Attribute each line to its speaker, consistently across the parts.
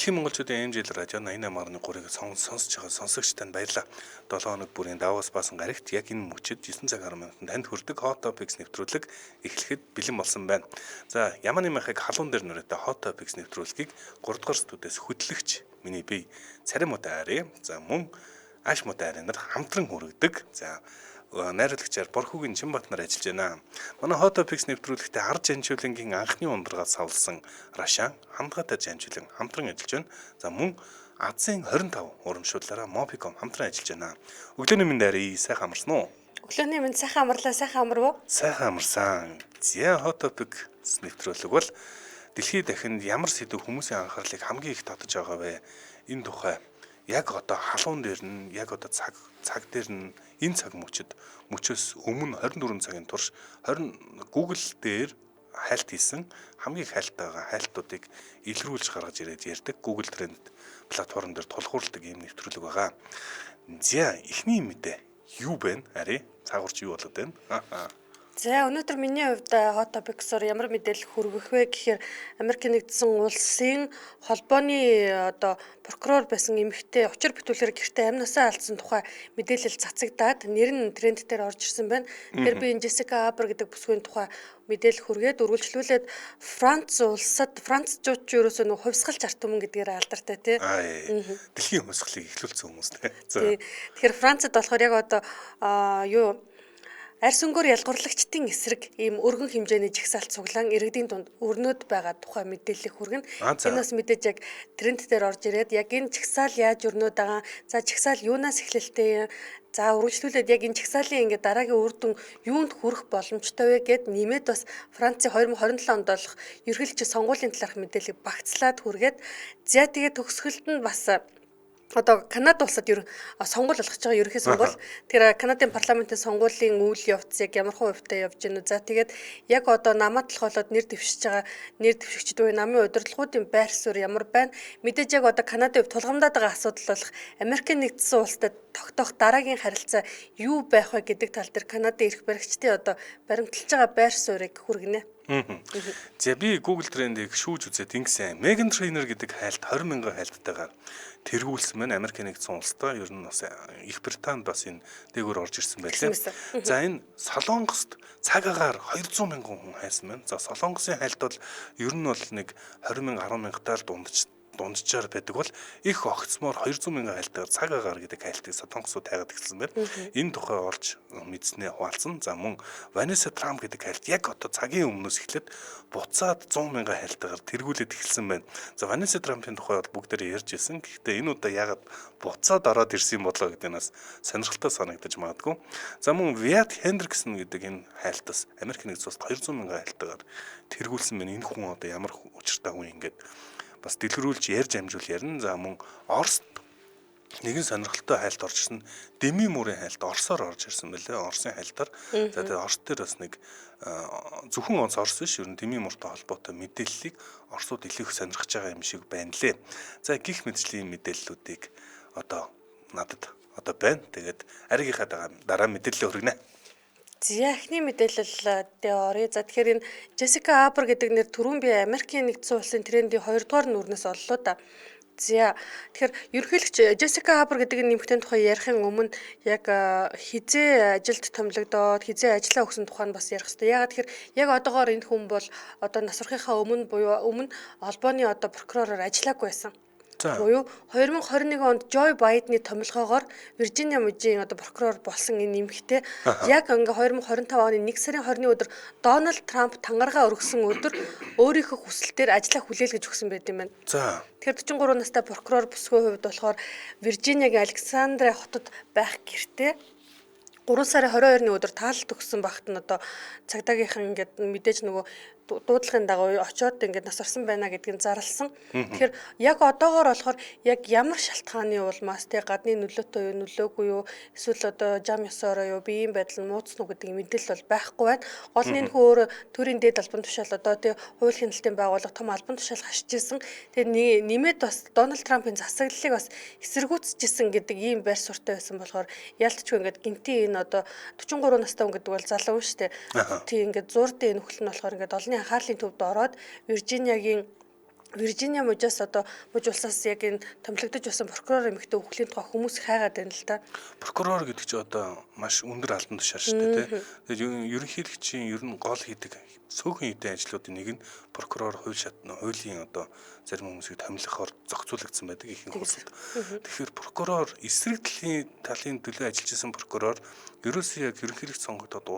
Speaker 1: Дэлхийн монголчуудын энэ жил радио 88.3-ыг сонсож байгаа сонсогчтанд баярлалаа. 7 хоног бүрийн Давос баасан гарагт яг энэ мөчид 9 цаг 10 минутанд танд хүрдэг Hot Topics нэвтрүүлэг эхлэхэд бэлэн болсон байна. За, ямар нэмэхийг халуун дээр нүрэтэ Hot Topics нэвтрүүлгийг 3 дугаар студиэс хөтлөгч миний бие Царим Мутай Ари, за мөн Ааш Мутай Ари нар хамтран хүргэдэг. За, найруулагчаар Борхогийн Чинбат нар ажиллаж байна. Манай Hot Topics нэвтрүүлэгтээ Ар Жанжуулангийн анхны ундрагаас савлсан Рашан хамтгаатай Жанжуулан хамтран ажиллаж байна. За мөн Азийн 25 урамшууллаараа Mobicom хамтран ажиллаж байна. Өглөөний минь Ари сайхан амарсан уу?
Speaker 2: Өглөөний минь сайхан амарлаа, сайхан амарв уу?
Speaker 1: Сайхан амарсан. За Hot Topics нэвтрүүлэг бол дэлхийд дахинд ямар сэдв хүмүүсийн анхаарлыг хамгийн их татаж байгаа вэ? Энэ тухай яг одоо халуун дээр нь яг одоо цаг дээр нь энэ цаг мөчөөс өмнө 24 цагийн турш Google дээр хайлт хийсэн хамгийн их хайлт байгаа хайлтуудыг илрүүлж гаргаж ирээд ярьдаг Google Trend платформ дээр тулгуурладаг юм нэвтрүүлэг байгаа. За эхний мэдээ юу бэ? Ари цаагуурч юу болоод байна?
Speaker 2: За өнөөдөр миний хувьд Hot Topics-оор ямар мэдээлэл хүргэх вэ гэхээр Америк нэгдсэн улсын холбооны одоо прокурор байсан эмэгтэй учир бүтүүлгээр гэртээ амнасаа алдсан тухай мэдээлэл цацагдаад нэр нь тренд дээр орж ирсэн байна. Тэгэхээр би энэ Jessica Alba гэдэг бүсгүйн тухай мэдээлэл хүргээд үргэлжлүүлээд Францчууд ч ерөөсөө нэг хувьсгалч арт түмэн гэдгээр алдартай тий.
Speaker 1: Дэлхийн хувьсгалыг эхлүүлсэн хүмүүс тий.
Speaker 2: Тэгэхээр Францад болохоор яг одоо арьс өнгөөр ялгуурлagчдын эсрэг ийм өргөн хэмжээний жагсаалт цуглаан иргэдийн дунд өрнөд байгаа тухай мэдээлэл хүргэнэ. Энэ бас мэдээж яг тренд дээр орж ирээд яг энэ жагсаал яаж өрнөд байгаа, за жагсаал юунаас эхлэлтэй, за үргэлжлүүлээд яг энэ жагсаалын ингээд дараагийн үр дүн юунд хүрэх боломжтой вэ гэд нэмээд бас Францын 2027 онд болох ерөнхийлөгчийн сонгуулийн талаарх мэдээллийг багцлаад хүргээд за тэгээд төгсгөлд нь бас одоо Канада улсад сонгуул болгож байгаа ерөнхий сонгуул. Тэгэхээр Канадын парламентын сонгуулийн үйл явц яг ямар хувьтай явж гэнэ үү? За тэгээд яг одоо намаадлах болоод нэр дэвшигчд буюу намын удирдлагуудын байр суурь ямар байна? Мэдээж яг одоо Канадын хувьд тулгамдаад байгаа асуудал болох Америкийн нэгдсэн улстай тогтоох дараагийн харилцаа юу байх вэ гэдэг тал дээр Канадын эрх баригчдын одоо баримталж байгаа байр суурийг хүргэнэ.
Speaker 1: За би Google Trend-ийг шүүж үзээд ингэсэн. Megan Trainor гэдэг хайлт 20 мянган хайлттайгаар тэргүүлсэн байна. Америкийн нэгдсэн улстай ер нь бас Их Британд бас энэ дээгүүр орж ирсэн байлээ. За энэ Солонгост цаг агаар 200 мянган хүн хайсан байна. За Солонгосын хайлт бол ер нь бол нэг 20 мянга 10 мянгатаар дунджаар байдаг бол их огцмоор 200 мянган хайлтаар цаг агаар гэдэг хайлтыг Солонгосууд тайгаад эхэлсэн байна. Энэ тухай олж мэдснээ хуваалцсан. За мөн Vanessa Trump гэдэг хайлт яг одоо цагийн өмнөөс эхлээд буцаад 100 мянган хайлтаар тэргүүлээд эхэлсэн байна. За Vanessa Trump-ын тухай бол бүгдээрээ ярьж ирсэн. Гэхдээ энэ удаа ягаад буцаад ороод ирсэн болоо гэдэг нь бас сонирхолтой санагдаж магадгүй. За мөн Wyatt Hendrickson гэдэг энэ хайлтаас Америк нэгдсэн улсад 200 мянган хайлтаар тэргүүлсэн байна. Энэ хүн одоо ямар учиртай хүн ингээд бас дэлгэрүүлж ярьж амжуул ярина. За мөн Оросд нэгэн сонирхолтой хайлт орж ирсэн. Demi Moore-ийн хайлт Оросоор орж ирсэн байлээ. Оросын хайлтаар. За тэгээд Орос дээр бас нэг зөвхөн Орос биш, ер нь Demi Moore-тай холбоотой мэдээллийг Оросууд илүү их сонирхож байгаа юм шиг байна лээ. За гих мэтчлийн мэдээллүүдийг одоо надад байна. Тэгээд аригийнхаа дараа мэдээлэл хүргэнэ.
Speaker 2: За эхний мэдээлэл дээр оръё. За тэгэхээр энэ Jessica Alba гэдэг нэр түрүүн би Америкийн нэгдсэн улсын трендийн 2 дугаар нүрнээс оллоо да. За тэгэхээр ерөнхийлөгч Jessica Alba гэдэг нэмэгтэй тухай ярихын өмнө яг хизээ ажилд томилогдоод хизээ ажиллаа өгсөн тухай нь бас ярих хэрэгтэй. Ягаад тэгэхээр яг одоогоор энэ хүн бол одоо нас урахынхаа өмнө холбооны одоо прокуророор ажиллаагүй байсан. Буюу 2021 онд Joe Biden-ы томилгоогоор Виржиниа мужийн одоо прокурор болсон энэ нэмэгтэй яг ингээ 2025 оны 1 сарын 20-ны өдөр Дональд Трамп тангараа өргөсөн өдөр өөрийнхөө хүсэлтээр ажиллаа хүлээлгэж өгсөн байт юм байна.
Speaker 1: За.
Speaker 2: Тэгэхээр 43 настай прокурор бүсгүй хувьд болохоор Виржиниагийн Александра хотод байх гэртээ 3 сарын 22-ны өдөр таалалт өгсөн багт нь одоо цагдаагийнхан ингээд мэдээж нөгөө дуудлагын дагуу очиод ингээд нас орсон байна гэдгийг зарласан. Тэгэхээр яг одоогоор болохоор яг ямар шалтгааны улмаас тэг гадны нөлөөтэй юу нөлөөгүй юу эсвэл одоо жам ёсороо юу биеийн байдал нь муудсан уу гэдэг мэдээлэл бол байхгүй байна. Гол нь энэ хүн өөр төрийн дээд албан тушаал одоо тэг хууль хяналтын байгууллага том албан тушаал хашиж исэн. Тэгээд нэмээд бас Дональд Трампын засаглалыг бас эсэргүүцэжсэн гэдэг ийм байр суурьтай байсан болохоор ялтчгүй ингээд гинтийн энэ одоо 43 настай хүн гэдэг бол залуу шүү дээ. Тийм ингээд зурдын энэ нөхөл нь болохоор ингээд олонний анхаарлын төвд ороод Виржиниагийн Виржиниа мужаас одоо муж улсаас яг энэ томилогдож болсон прокурор эмэгтэй өвглийн тухай хүмүүс хайгаад байна л да.
Speaker 1: Прокурор гэдэг чинь одоо маш өндөр албан тушаал шүү дээ, тий. Тэгээд ерөнхийлөгчийн ер нь гол хийдэг цөөхөн хэдэн ажлуудын нэг нь прокурор хуулийн одоо зарим хүмүүсийг томилохоор зохицуулагдсан байдаг ихэнх улсад. Тэгэхээр прокурор эсрэг талын төлөө ажиллаж исэн прокурор ерөөсөө яг ерөнхийлөгч сонгогдоод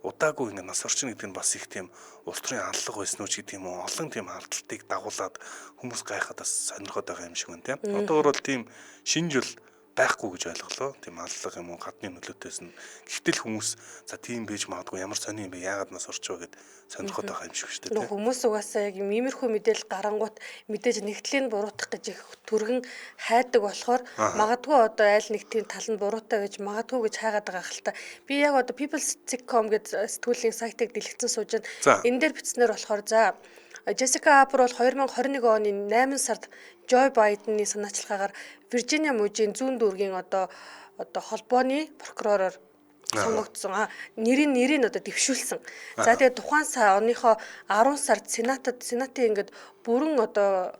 Speaker 1: удаагүй ингэ нас орчин гэдэг нь бас их тийм улс төрийн аллах байсан уу ч гэдэг юм уу олон тийм хардталтыг дагуулад хүмүүс гайхаад бас сонирхоод байгаа юм шиг байна тийм. Одоогор бол тийм шинэ жил байхгүй гэж ойлголоо. Тийм аллах юм уу гадны нөлөөтэйс нь. Гэвтэл хүмүүс за тийм байж магадгүй ямар сони юм бэ яагаад нас орч байгаа гэд сонирхоод байгаа юм шиг шүү дээ.
Speaker 2: Хүмүүс угаасаа яг юм иймэрхүү мэдээлэл гарангуут мэдээж нэгтлийн буруутгах гэж их түргэн хайдаг болохоор магадгүй одоо аль нэг тийм тал нь буруутай байж магадгүй гэж хайгаад байгаа хэл та. Би яг одоо people's.com гэдэг сэтгүүлийн сайтыг дэлгэцэн сууж байна. Энэ дээр бичснээр болохоор за Джессика Апер бол 2021 оны 8 сард Жой Байдены санаачлагаагаар Виржиниа мужийн зүүн дүүргийн одоо холбооны прокуророор сонгогдсон. Нэрийг одоо дэвшүүлсэн. За тэгээд тухайн оныхоо 10 сард сенатын ингээд бүрэн одоо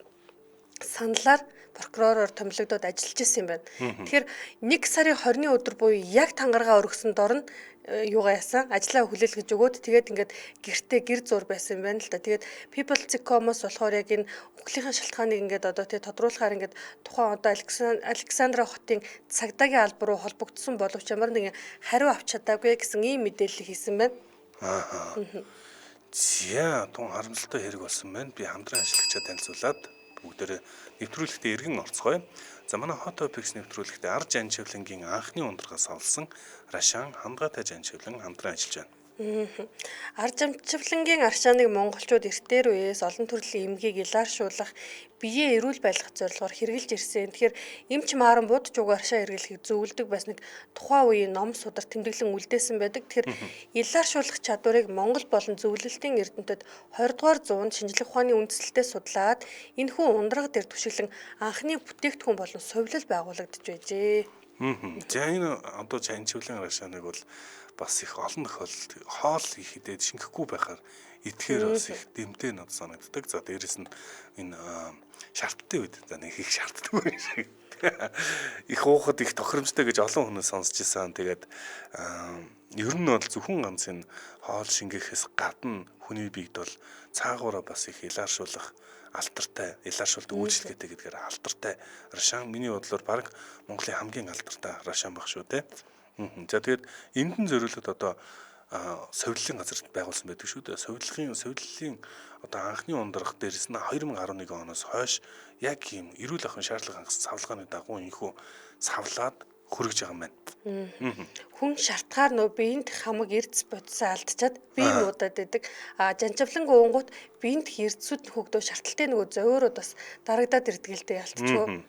Speaker 2: саналаар прокуророор томилогдоод ажиллаж исэн юм байна. Тэгэхээр 1 сарын 20-ны өдөр буюу яг тангараа өргөсөн дор нь юугаа яасан ажлаа хүлээлгэж өгөөд тэгээд ингээд гэр зур байсан юм байна л да. Тэгээд People.com-оос болохоор яг энэ үхлийн шалтгааныг ингээд одоо тэгээд тодруулахаар ингээд тухайн одоо Александра хотын цагдаагийн алба руу холбогдсон боловч ямар нэгэн хариу авч чадаагүй гэсэн ийм мэдээлэл хийсэн байна.
Speaker 1: За тун харамсалтай хэрэг болсон байна. Би хамтран ажиллагчаа танилцуулаад бүгдээрээ нэвтрүүлэгтээ эргэн орцгоё. За манай Hot Topics нэвтрүүлэгтээ Ар Жанчивлангийн анхны ундрагаас олсон Рашан хамгаатай жанчивлан хамтран ажиллаж байна.
Speaker 2: Ар Жанчивлангийн аршааныг монголчууд эртээр үеэс олон төрлийн эмгийг илааршуулах, биеэ эрүүл байлгах зорилгоор хэрэгжилж ирсэн. Тэгэхээр эмч мааран будж уг аршаа хэрэглэхийг зөвлөдөг бас нэг тухайн үеийн ном судар тэмдэглэн үлдээсэн байдаг. Тэгэхээр илааршуулах чадварыг Монгол болон зөвлөлтийн эрдэмтэд 20 дугаар зуунд шинжлэх ухааны үндэслэлтэй судлаад энэхүү ундрага дээр түшиглэн анхны бүтээгдэхүүн болон сувилал байгуулагдж байжээ.
Speaker 1: За энэ одоо жанчивлан аршааныг бол бас их олон тохиолдолд хоол их идээд шингэхгүй байхаар идэхээр бас их дэмтэй над санагддаг. За дээрэс нь энэ шаардтай үед за нэг их шаарддаг юм шиг. Их уухад их тохиромжтой гэж олон хүмүүс сонсч ирсэн. Тэгээд ер нь бол зөвхөн ганц энэ хоол шингээхээс гадна хүний биед бол цаагаараа бас их илааршуулах алдартай, илааршуулдаг үйлчлэл гэдгээр алдартай Рашан миний бодлоор баг Монголын хамгийн алдартай Рашан баг шүү дээ. За тэгээд энд нь зориулаад одоо совиллын газар байгуулсан байдаг шүү дээ. Совиллын одоо анхны ундрах дээрс нь 2011 оноос хойш яг ийм эрүүл ахуйн шаардлага хангасан савлгааны дагуу инхүү савлаад хүрэж байгаа юм байна.
Speaker 2: Хүн шартгаар нөө биеинд хамаг эрдэс бодисоо алдчихад бие нуудаад байдаг. Жанчавлан гоонгууд биеинд эрдэсүүд хөгдөө шарталтай нөгөө зовиорууд бас дарагдаад ирдэг л дээ ялцчихгүй.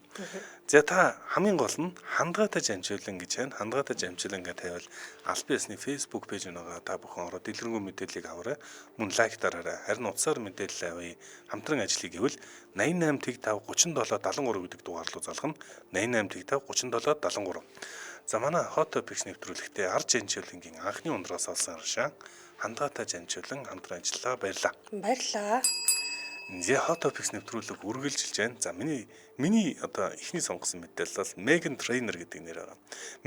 Speaker 1: За та хамгийн гол нь хандгаатай жанчвлан гэж байна. Хандгаатай жанчвлан гэж тавиал аль биесны Facebook пэйж нэгээ та бүхэн ороод дэлгэрэнгүй мэдээллийг аваарай. Мөн лайк дараарай. Харин утсаар мэдээлэл авъя. Хамтран ажиллая гэвэл 88 55 37 73 гэдэг дугаар руу залгана. 88 55 37 73. За манай Hot Topics нэвтрүүлэгтээ Ар Жанчвлангийн анхны ундрагаас олсон Рашан хандгаатай жанчвлан хамтран ажиллаа. Баярлалаа. За Hot Topics нэвтрүүлэг үргэлжилж байна. За миний одоо ихний сонгосон мэдээлэл бол Megan Trainor гэдэг нэр байгаа.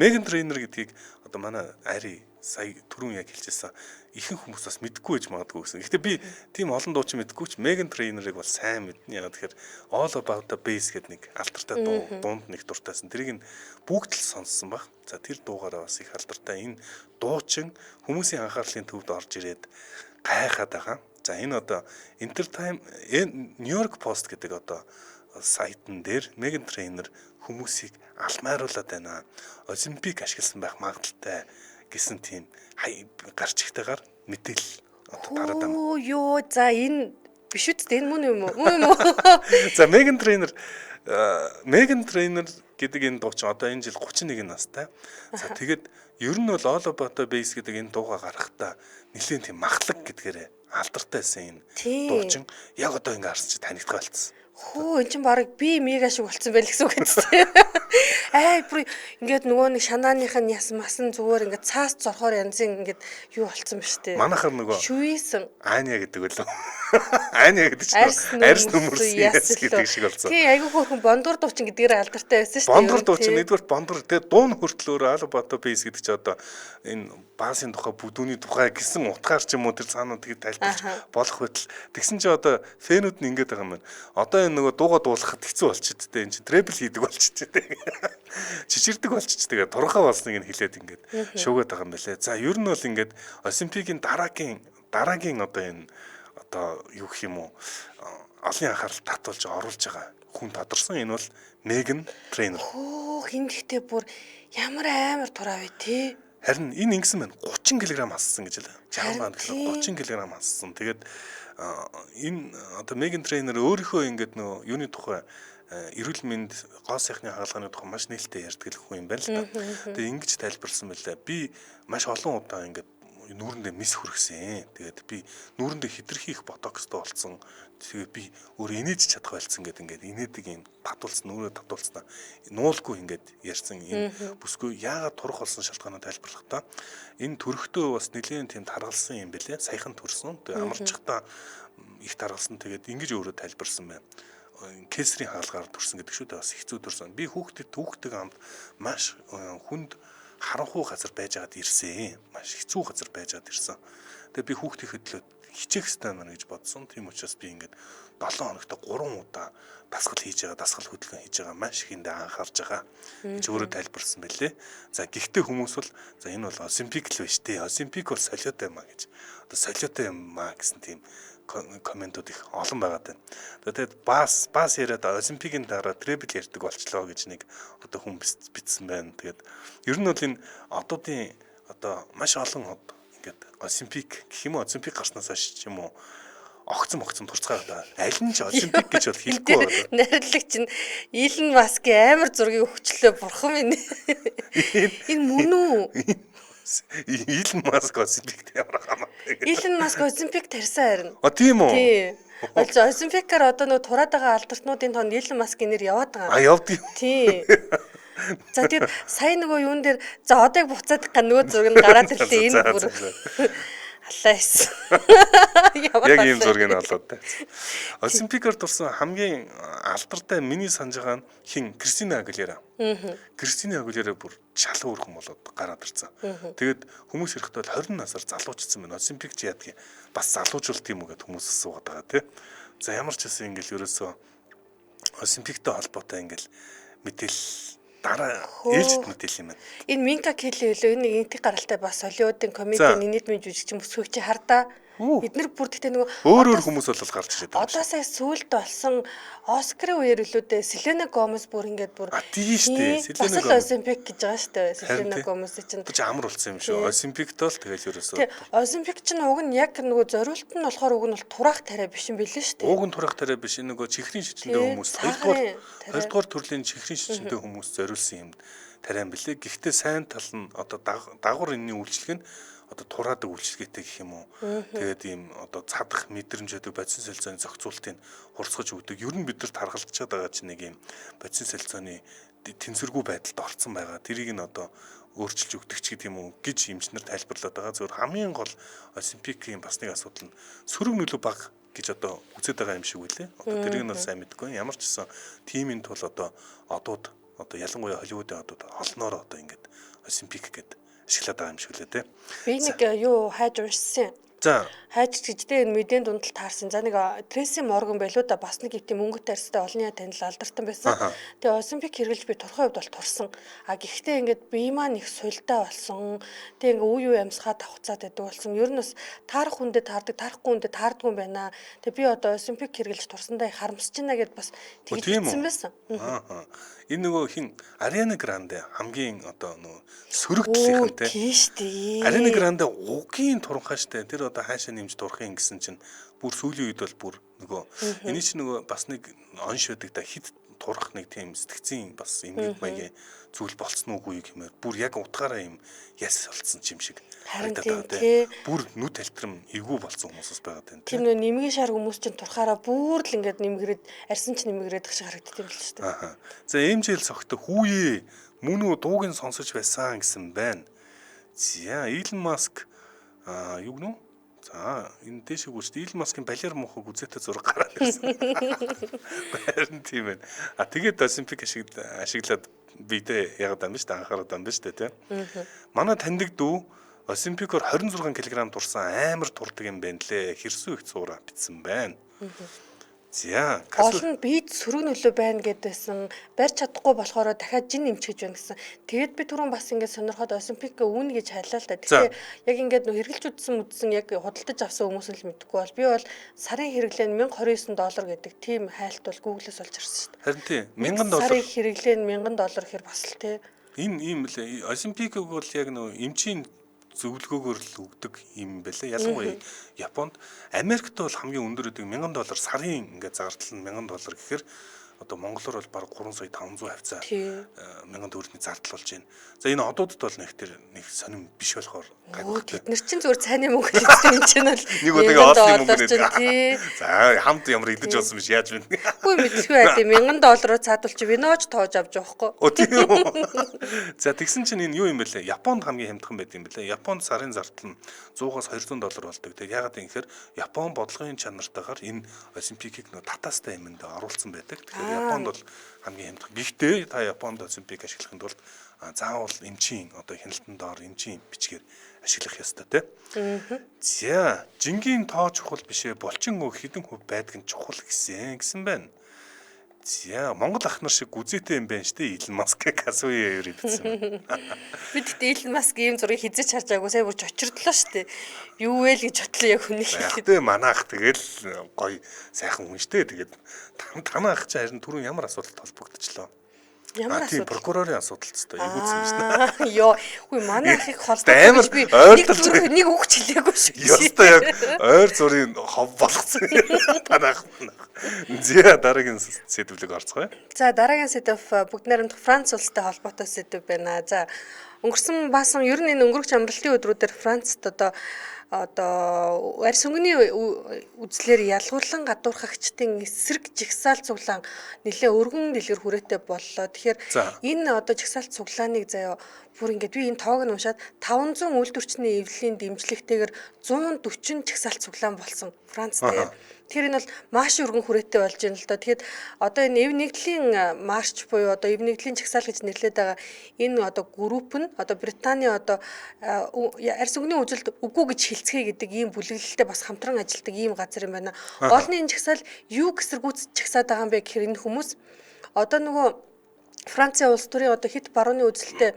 Speaker 1: Megan Trainor гэдгийг одоо манай Ари сая түрүүн яг хэлчихсэн ихэнх хүмүүс бас мэдгүй байж магадгүй гэсэн. Гэхдээ би тийм олон дуучин мэдгүй ч Megan Trainor-ыг бол сайн мэднэ. Яг тэгэхээр All About the Bass гэдэг нэг алдартай дуунд нэг дуртайсан. Тэрийг бүгд л сонссон баг. За тэр дуугаараа бас их алдартай. Энэ дуучин хүмүүсийн анхаарлын төвд орж ирээд гайхаад байгаа. За энэ одоо New York Post гэдэг одоо сайтн дээр Megan Trainor хүмүүсийг алмайруулад байна. Олимпик ашигласан байх магадaltaй гэсэн тийм гарч ихтэйгээр мэдээлэл одоо тараад байна.
Speaker 2: Йоо за энэ биш үстэ энэ мөн юм уу?
Speaker 1: За Megan Trainor гэдэг энэ дуучин одоо энэ жил 31 настай. За тэгээд ер нь бол All About the Bass гэдэг энэ дууга гаргахтаа нэлээд тийм махлаг гэдгээрээ алдартай байсан энэ дуучин яг одоо ингэ харсан чи танигдах болцсон.
Speaker 2: Хөө эн чинь баг би мега шиг болцсон байл гэсэн үг үстэй. Бүр ингээд нөгөө нэг шанааных нь яс масан зүгээр ингээд цаас зорхоор янзын ингээд юу болцсон ба штэ.
Speaker 1: Манайхаар нөгөө
Speaker 2: шүвээсэн
Speaker 1: Аня гэдэг үлээ. Аня гэдэг чинь арьс нүмерс яс гэдэг шиг болсон.
Speaker 2: Тий, айгүй хөөрхөн бондор дуучин гэдгээр алдартай байсан штэ.
Speaker 1: Бондор дуучин нэгдүгээр бондор тэгээ дуун хүртэл өөр албато бейс гэдэг чи одоо энэ баасын тухай бүдүүний тухай гэсэн утгаар ч юм уу тэр цаанаа тэгээд тайлбарч болох байтал тэгсэн чи одоо фэнүүд нь ингэж байгаа юм байна. Одоо энэ нөгөө дууга дуулахад хэцүү болчихд тэ энэ чи требл хийдэг болчихд тэ. Чичирдэг болчих тэгээ турхаа болсныг нь хэлээд ингээд шуугаад байгаа юм байлээ. За ер нь бол ингээд Олимпикийн дараагийн одоо энэ одоо юу гэх юм уу олонний анхаарал татуулж оруулж байгаа хүн тодорсон энэ бол Меган Трейнер.
Speaker 2: Хин гэхдээ бүр ямар амар тураа вэ тий.
Speaker 1: Харин энэ ингэсэн байна. 30 кг ассан гэж л. 60 баанд 30 кг ассан. Тэгээд энэ одоо Меган Трейнер өөрийнхөө ингээд нөө юуны тухай эрүүл мэнд гоо сайхны хаалганы тухай маш нээлттэй ярьдаг хүн юм байна л та. Тэгээд ингэж тайлбарласан байлаа. Би маш олон удаа ингээд нүүрэндээ мис хүргэсэн. Тэгээд би нүүрэндээ хитрхи их ботокстой болсон. Тэгээд би өөр инээж чадах байлцсан гэдэг ингээд инээдэг юм татуулсан нүрээ татуулсан. Нуулгүй ингээд ярьсан энэ бүсгүй яагаад турах болсон шалтгаанаа тайлбарлахдаа энэ төрхтөө бас нэлээд тийм таргалсан юм бэлээ. Саяхан төрсөн. Тэгээд амарчхтаа их таргалсан. Тэгээд ингэж өөрөө тайлбарсан байна. Кесрийн хаалгаар төрсөн гэдэг шүү дээ. Бас хэцүү төрсөн. Би хүүхдэд хамт маш хүнд харанхуй газар байжгаад ирсэн. Маш хэцүү газар байжгаад ирсэн. Тэгээ би хүүхдийн хөдлөөд хичээх хэрэгтэй байна гэж бодсон. Тийм учраас би ингээд 7 хоногт 3 удаа дасгал хийж байгаа, дасгал хөдөлгөөн хийж байгаа маш ихэндээ анхаарж байгаа гэж өөрөө тайлбарсан байлээ. За гэхдээ хүмүүс бол за энэ бол Олимпик л биш дээ. Олимпик бол солиотой юм а гэж. Одоо солиотой юм а гэсэн тийм комментууд их олон байгаад байна. Тэгээд бас яриад Олимпикийн дараа требл ярьдаг болчлоо гэж нэг одоо хүн бичсэн байна. Тэгээд ер нь бол энэ одуудын одоо маш олон ингээд Олимпик гэх юм уу Олимпик гарснаас хойш ч юм уу огцом турцгаа одоо аль нь ч Олимпик гэж бол хэлэхгүй байна.
Speaker 2: Найрлагч нь Илон Маскийн амар зургийг өгчлөө бурхан минь. Энэ мөн үү?
Speaker 1: Илон Маск Олимпикт ямар хамаатай.
Speaker 2: Илон Маск Олимпик тарьсан харин.
Speaker 1: Тийм үү?
Speaker 2: Тий. Олимпикаар одоо нөгөө тураад байгаа алдартнуудын тоонд Илон Маскийн нэр яваад байгаа.
Speaker 1: Явд юм.
Speaker 2: Тий. За тэгээд сая нөгөө юун дээр за одыг буцаад га нөгөө зураг нь гараад ирлээ энэ бүр. Алаас.
Speaker 1: Яг ийм зургийг олоод та. Олимпикаар турсан хамгийн алдартай миний санаж байгаа нь хин Кристина Агилера. Кристина Агилера бүр шал өөрхөн болоод гараад ирсэн. Тэгээд хүмүүс ирэхдээ 20 насаар залуучсан байна. Олимпик ч яадаг юм. Бас залуужуулт юм уу гэд хүмүүс асуугаад байгаа тий. За ямар ч гэсэн ингээл ерөөсөө Олимпиктэй холбоотой ингээл мэдээлэл дараа ээлжид мэдээлэл юм байна.
Speaker 2: Энэ Минка Келли үлээ энэ интиг гаралтай бас Холливуудын комедийн нийтмийн жүжигчин бүсгүйч хардаа эднэр бүр гэхдээ нөгөө
Speaker 1: өөр хүмүүс бол гарч ирээд
Speaker 2: байгаа. Одоо сая сүүлд болсон Оскарын үеэр үлүүдээ Селена Гомес бүр ингээд бүр
Speaker 1: тийм шүү дээ.
Speaker 2: Селена Гомес Олимпик гэж байгаа шүү дээ. Селена Гомес чинь
Speaker 1: амар болсон юм шүү. Олимпикт бол тэгэл ерөөсөө.
Speaker 2: Олимпик чинь уг нь яг нөгөө зориулт нь болохоор уг нь бол тураах тариа биш юм билээ шүү дээ.
Speaker 1: Уг нь тураах тариа биш нөгөө чихрийн шичэндээ хүмүүс хоёрдугаар төрлийн чихрийн шичэндээ хүмүүс зориулсан юм тариа юм билээ. Гэхдээ сайн тал нь одоо дагвар энэний үйлчлэг нь одоо тураадаг үйлчлэгээтэй гэх юм уу. Тэгээд ийм одоо цадах мэдрэмжтэй бодис солилцооны зохицуултыг хурцгаж өгдөг. Ер нь бид нар тархалцаад байгаа чинь нэг ийм бодис солилцооны тэнцвэргүй байдалд орсон байгаа. Тэрийг нь одоо өөрчилж өгдөг ч гэдэг юм уу гэж эмчнэр тайлбарлаад байгаа. Зөвхөн хамгийн гол Олимпикийн бас нэг асуудал нь сөрөг нөлөө баг гэж одоо үзээд байгаа юм шиг үлээ. Одоо тэрийг нь бол сайн мэдгүй. Ямар ч гэсэн тимийн тул одоо одууд одоо ялангуяа Холливуудын одууд олноор одоо ингээд Олимпик гэдэг ашиглаад байгаа юм шиг лээ те.
Speaker 2: Би нэг юу хайж уншсан.
Speaker 1: За
Speaker 2: хайж гэжтэй энэ мэдэн дундал таарсан. За нэг Трейси Морган байлуу да бас нэг ивтийн мөнгөтэй арьстай олонний танил алдартай байсан. Тэгээ Олимпик хэрэглэж би турхай хувьд бол турсан. Гэхдээ ингээд бие маань их султай болсон. Тэгээ ингээ үе амьсгаа давхцаад байдаг болсон. Ер нь бас таарах хүндэд таардаг, таарахгүй хүндэд таардгүй юм байна. Тэгээ би одоо Олимпик хэрэглэж турсандаа харамсаж байна гэд бас тэгсэн байсан.
Speaker 1: Энэ нөгөө хин Ариана Гранде хамгийн одоо нөгөө сөрөгдлийнхэн те.
Speaker 2: Тийм шүү дээ.
Speaker 1: Ариана Гранде угийн туранхай штэ. Тэр одоо хаашаа нэмж турах юм гэсэн чинь бүр сүүлийн үед бол бүр нөгөө энэ чинь нөгөө бас нэг онш байдаг да хит турах нэг тийм сэтгцийн бас эмгэг маягийн зүйл болцсон уугүй гэмээр бүр яг утгаараа юм яс болцсон юм шиг
Speaker 2: харагдаад тий.
Speaker 1: Бүр нүд талтрам эвгүй болцсон хүмүүсс байгаа тань.
Speaker 2: Тийм нөө нэмгийн шар хүмүүс чинь турхаараа бүр л ингээд нэмгэрээд арьсан ч нэмгэрээд шиг харагддаг юм л шүү дээ.
Speaker 1: Аа. За эмжил цогтой хүүе мөн үү дууг нь сонсож байсан гэсэн байна. За Илон Маск юу гэнэ? За энэ дэшиг үст Илон Маскын балер мохог үзээтэй зураг гараад ирсэн. Харин тийм ээ. Тэгээд Олимпик ашиглаад бидээ ягаад юм бэ шүү дээ анхаарал юм ба шүү дээ тийм. Манай таньдаг дүү Олимпикоор 26 кг турсан амар турдаг юм байна лээ. Хэрсүү их цуура битсэн байна. За,
Speaker 2: гол нь бид сөрөг нөлөө байна гэдээсэн барьж чадахгүй болохоор дахиад жин нэмчихэж байна гэсэн. Тэгээд би түрүүн бас ингээд сонирхоод Олимпик үүн гэж хайлаа л да. Тэгэхээр яг ингээд нөө хэрэгжилж үдсэн яг худалдаж авсан хүмүүс л мэдэхгүй бол би бол сарын хэрэглээ нь $1029 гэдэг тийм хайлт бол Google-с олж ирсэн шүү дээ.
Speaker 1: Харин тийм $1000
Speaker 2: сарын хэрэглээ нь $1000 гэхэр бас л тий.
Speaker 1: Энэ ийм л Олимпикийг бол яг нөө эмчийн зөвлөгөөгөөр л өгдөг юм байлаа. Ялангуяа Японд, Америкт бол хамгийн өндөр гэдэг $1000 сарын ингээд зардал нь $1000 гэхээр одоо монголоор бол бараг 3,500,000 хавцаа $1000 зардал болж байна. За энэ одуудад бол нэг сонирм биш болохоор гайхалтай.
Speaker 2: Бид нар чинь зүгээр цайны мөнгө хэлсэн юм чинь бол
Speaker 1: нэг удаа олон мөнгө тий. За хамт ямар идэж болсон биш яаж вэ?
Speaker 2: Үгүй мэдгүй байд $1000 цаадуулж винож тоож авч явахгүй.
Speaker 1: Тийм үү. За тэгсэн чинь энэ юу юм бэ лээ? Японд хамгийн хямдхан байт юм бэ лээ. Японд сарын зардал нь $100-аас $200 болдог. Тэгээд ягаад юм гэхээр Япон бодлогын чанартаагаар энэ Олимпикийг нөө татаастай юмд оруулсан байдаг. Японд бол хамгийн хямдхан. Гэхдээ та Японд Олимпик ашиглахын тулд заавал эмчийн одоо хяналтанд доор эмчийн бичгээр ашиглах ёстой тий. За, жингийн тоо чухал бишээ булчин өө хідэн хөв байдаг нь чухал гэсэн байна. За, Монгол ах нар шиг гүзээтэй юм байна штэ Илон Маск асууя ирээдсэн.
Speaker 2: Би тэгтээ Илон Маск ийм зургийг хизэж харж байгаагүй сая бүр очирдлоо штэ. Юу вэ л гэж бодлоо яг хүний.
Speaker 1: Тэгтээ манайх тэгэл гоё сайхан хүн штэ. Тэгээд танаа ах чи харин түрүүн ямар асуудалд холбогдчихлоо.
Speaker 2: Ямар асуудал?
Speaker 1: Прокурорын асуудал ч гэсэн эйгүүцсэн юм шнэ.
Speaker 2: Йоо, үгүй манай ахыг холбоотой би нэг үг хэлээгүй шүү.
Speaker 1: Ёстой яг ойр зургийн хов болгоцсон. Танах. Зэ дараагийн сэдвлэг орцгоё.
Speaker 2: За дараагийн сэдв бүгд найрамдах Франц улстай холбоотой сэдв байна. За өнгөрсөн баасан ер нь энэ өнгөрөх амралтын өдрүүдээр Францад одоо арьс өнгөний үзлээр ялгуурлан гадуурхагчдын эсрэг жигсаал цуглаан нэлээ өргөн дэлгэр хүрээтэй боллоо. Тэгэхээр энэ одоо жигсаал цуглааныг заяа бүр ингээд би энэ тоог нь уншаад 500 үйлдвэрчний эвлэлийн дэмжлэгтэйгээр 140 жигсаал цуглаан болсон Францд. Тэгэхээр энэ бол маш өргөн хүрээтэй болж байна л да. Тэгэхээр одоо энэ эв нэгдлийн марш буюу одоо эв нэгдлийн жигсаал гэж нэрлэдэг байгаа энэ одоо групп нь одоо Британий одоо арьс өнгөний үзэлд үгүй гэж хэлцгээе гэдэг ийм бүлэглэлтэй бас хамтран ажилладаг ийм газар юм байна. Гол нь энэ жигсаал юу гэсэргүүц жигсаад байгаа юм бэ гэхээр энэ хүмүүс одоо нөгөө Францын улс төрийн одоо хит барууны үзэлтэй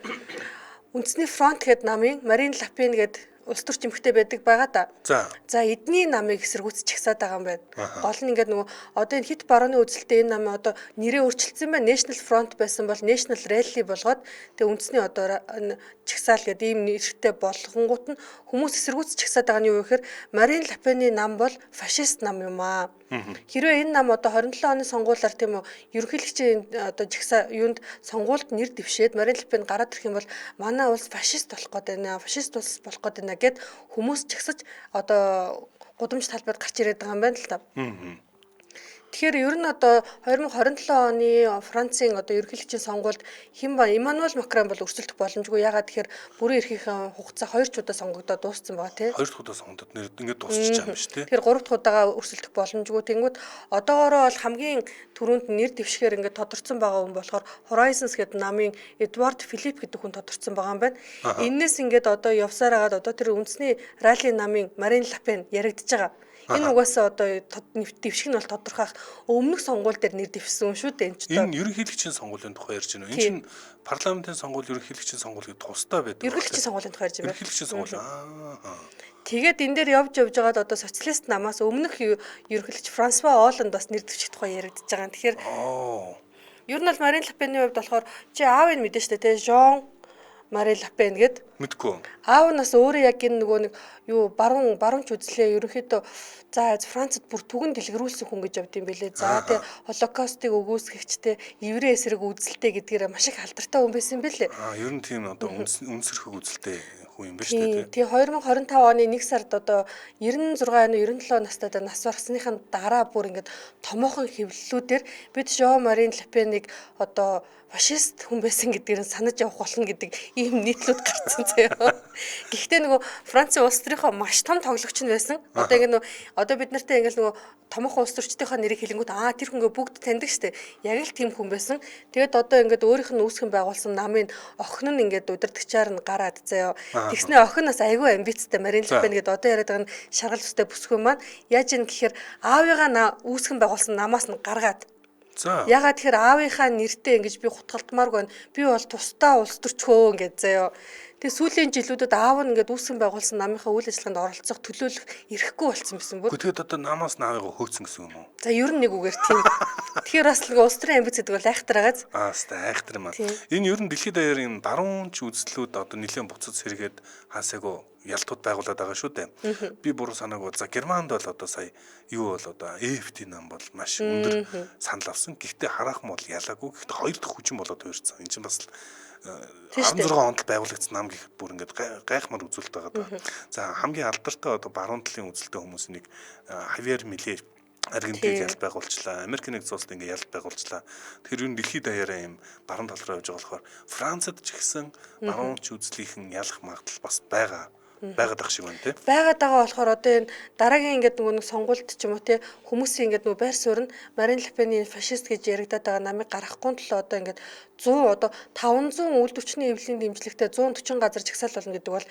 Speaker 2: үндэсний фронт гэдэг намын Марин Ле Пен гэдэг улс төрч эмэгтэй байдаг байгаа да. За эдний намыг эсэргүүцэж чагсаад байгаа юм байна. Гол нь ингээд нөгөө одоо энэ хит барууны үзэлтэй энэ намын одоо нэрээ өөрчилсөн байна. National Front байсан бол National Rally болгоод тэгээ үндэсний одоо чагсаал гэдэг ийм нэртэй болгонгууд нь хүмүүс эсэргүүцэж чагсаад байгаа нь юу вэ гэхээр Марин Ле Пений нам бол фашист нам юм аа. Хэрвээ энэ нам одоо 27 оны сонгуулиар тийм үү ерөнхийлөгчийн одоо жигсаа юунд сонгуульд нэр дэвшээд Марин Ле Пен гараад ирэх юм бол манай улс фашист болох гээд байна. Фашист улс болох гээд байна гэд хүмүүс чагсаж одоо гудамж талбайд гарч ирээд байгаа юм байна л та. Тэгэхээр ер нь одоо 2027 оны Францын одоо ерөнхийлөгчийн сонгуульд хэн ба Эммануэль Макрон бол өрсөлдөх боломжгүй. Ягаад тэгэхээр бүрэн эрхийнхэн хугацаа 2 ч удаа сонгогдоод дууссан байгаа тий.
Speaker 1: 2 дахь удаа сонгогдоод ингээд дуусчих юм биш тий.
Speaker 2: Тэгэхээр 3 дахь удаага өрсөлдөх боломжгүй. Тэнгүүд одоогоороо бол хамгийн түрүүнд нэр дэвшгээр ингээд тодорцсон байгаа хүн болохоор Horizons гэдэг намын Эдвард Филипп гэдэг хүн тодорцсон байгаа юм байна. Эннээс ингээд одоо явсаар агаад одоо тэр үндэсний ралли намын Марин Ле Пен яригдж байгаа. Энэ угаасаа одоо дэвшиг нь бол тодорхойлох өмнөх сонгууль дээр нэр дэвшсэн юм шүү дээ энэ ч одоо.
Speaker 1: Энэ ерөнхийлөгчийн сонгуулийн тухай ярьж байна. Энэ чинь парламентын сонгуул ерөнхийлөгчийн сонгуул гэдэг тусдаа байдаг.
Speaker 2: Ерөнхийлөгчийн сонгуулийн тухай ярьж байна.
Speaker 1: Ерөнхийлөгчийн сонгуул.
Speaker 2: Тэгээд энэ дээр явж байгаад одоо социалист намаас өмнөх ерөнхийлөгч Франсуа Олланд бас нэр дэвших тухай яригдж байгаа. Тэгэхээр ер нь бол Марин Ле Пений хувьд болохоор чи аав нь мэдэн штэ те Жон Марин Ле Пен гээд
Speaker 1: Мэдгүй.
Speaker 2: Аав нас өөрөө яг энэ нөгөө нэг юу баруунч үзлээ ерөнхийдөө за Францад бүр түгэн дэлгэрүүлсэн хүн гэж явд юм бэлээ. За тий Холокостыг өгөөсгөгчтэй еврей эсрэг үзэлтэй гэдгээр маш их алдартай хүн байсан юм бэлээ.
Speaker 1: Ер нь тийм одоо үнсэрхэг үзэлтэй хүн юм ба шүү дээ.
Speaker 2: Тий 2025 оны 1 сард одоо 96 97 настай нас барсныхаа дараа бүр ингээд томоохон хэвлэлүүдээр бид Жон Марин Ле Пенийг одоо фашист хүн байсан гэдгээр нь санаж явах болно гэдэг ийм нийтлүүд гарцсан заяа. Гэхдээ нөгөө Францын улс төрийнхөө маш том тоглогч нь байсан. Одоо ингэ одоо бид нартай ингээл нөгөө томоохон улс төрчдийнхөө нэрийг хэлэнгүүт тэр хүн бүгд таньдаг штэ. Яг л тийм хүн байсан. Тэгээд одоо ингээд өөрийнх нь үүсгэн байгуулсан намын охин нь ингээд удирдагчаар нь гараад заяа. Тэгснэ охин нас айгүй амбицтай Марин Ле Пен гэдэг одоо яриад байгаа нь шаргал төстэй бүсгүй маань яаж юм гэхээр аавыгаа үүсгэн байгуулсан намаас нь гаргаад ягаад тэгэхээр аавынхаа нэртэй ингэж би хутгалтмааргүй байна. Би бол тусдаа улс төрчхөө ингэж заяа. Тэгээ сүүлийн жилүүдэд аав нь ингэж үүсгэн байгуулсан намынхаа үйл ажиллагаанд оролцох төлөөлөх ирэхгүй болсон байсан бүр.
Speaker 1: Тэгэхэд одоо намаас наавыгаа хөөцсөн гэсэн юм уу?
Speaker 2: За ер нь нэг үгээр тийм. Тэгэхээр бас л улс төрийн амбиц гэдэг бол айхтар байгааз.
Speaker 1: Айхтар юм аа. Энэ ер нь дэлхийд даяар энэ баруунч үзлүүд одоо нэлээд буцаж сэргээд хаасаагүй ялтууд байгуулад байгаа шүү дээ. Би буруу санаагүй. За Германд бол одоо сая юу бол одоо AfD нам бол маш өндөр санал авсан. Гэхдээ хараахан бол ялаагүй. Гэхдээ хоёр дахь хүчин болоод хуурсан. Энэ чинь бас 16 онд байгуулагдсан нам гэхэд бүр ингээд гайхмар үзүүлэлт байгаа. За хамгийн алдартай одоо баруун талын үзэлтэй хүмүүсийн нэг Хавьер Милей Аргентиныг ялт байгуулчлаа. Америк нэгдсэн улсад ингээ ялт байгуулчлаа. Тэгэхээр юу дэлхийд даяараа юм баруун тал руу явж байгаа болохоор Францад ч гэсэн баруунч үзлийнхэн ялах магадлал бас байгаад ах шиг байна тий. Байгаад
Speaker 2: байгаа болохоор одоо энэ дараагийн ингээд нөгөө нэг сонгуульд ч юм уу тий хүмүүсийн ингээд нөгөө байр суурь нь Марин Ле Пений фашист гэж яригадаад байгаа намыг гаргахгүй тул одоо ингээд 100 одоо 500 үйлдвэрчний эвлэлийн дэмжлэгтэй 140 газар жагсаал болно гэдэг бол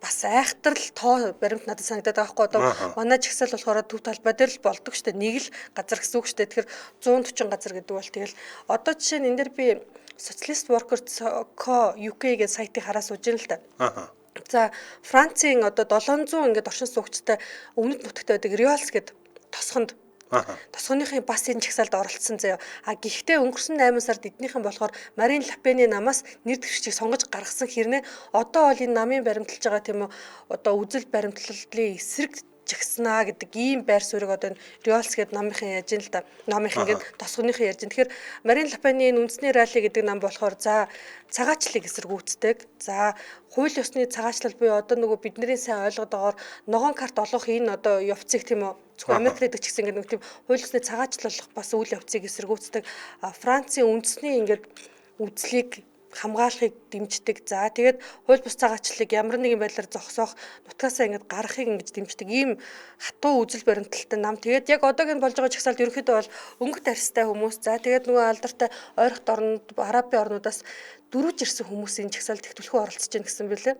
Speaker 2: бас айхтар л тоо баримт надад санагдаад байгаа хгүй одоо манай жагсаал болохоор төв талбай дээр л болдог штэ нэг л газар гэсэн үг штэ тэгэхээр 140 газар гэдэг бол тэгэл одоо жишээ нь энэ дэр би Socialist Workers Co UK гэдэг сайтыг хараа сууж ийн л та. За Францын одоо 700 ингээд оршин суугчтай өмнөд нутагт байдаг Rios гэдэг тосгонд тосгоныхын бас энэ жагсаалд оролцсон заяа. Гэхдээ өнгөрсөн 8 сард эднийхэн болохоор Марин Ле Пений намаас нэр дэвшигчийг сонгож гаргасан хэрнээ одоо бол энэ намын баримталж байгаа тийм үү одоо үзэл баримтлалын эсрэг жагснаа гэдэг ийм байр суурийг одоо Rios гэдэг намынхан яаж ин л да. Намынхан гэдэг тосгоныхан ярьж. Тэгэхээр Марин Ле Пений үндэсний ралли гэдэг нам болохоор за цагаачлалыг эсэргүүцдэг. За хууль ёсны цагаачлал буюу одоо нөгөө бидний сайн ойлгоод байгаагаар ногоон карт олох энэ одоо явцыг тийм үү зөвхөн Америк гэдэг ч гэсэн ингээд нэг тийм хууль ёсны цагаачлалах бас үйл явцыг эсэргүүцдэг. Францын үндэсний ингээд үзлийг хамгаалахыг дэмждэг. За тэгээд хууль бус цагаачлалыг ямар нэгэн байдлаар зогсоох, нутгаасаа ингэж гаргахыг ингэж дэмждэг ийм хатуу үзэл баримталтай нам. Тэгээд яг одоогийн болж байгаа жагсаалд ерөнхийдөө бол өнгө тарьстай хүмүүс. За тэгээд нөгөө алдартай ойрхот орнууд, арабын орнуудаас дөрвж ирсэн хүмүүсийн жагсаалд их төлхөө оролцож байна гэсэн бэлээ.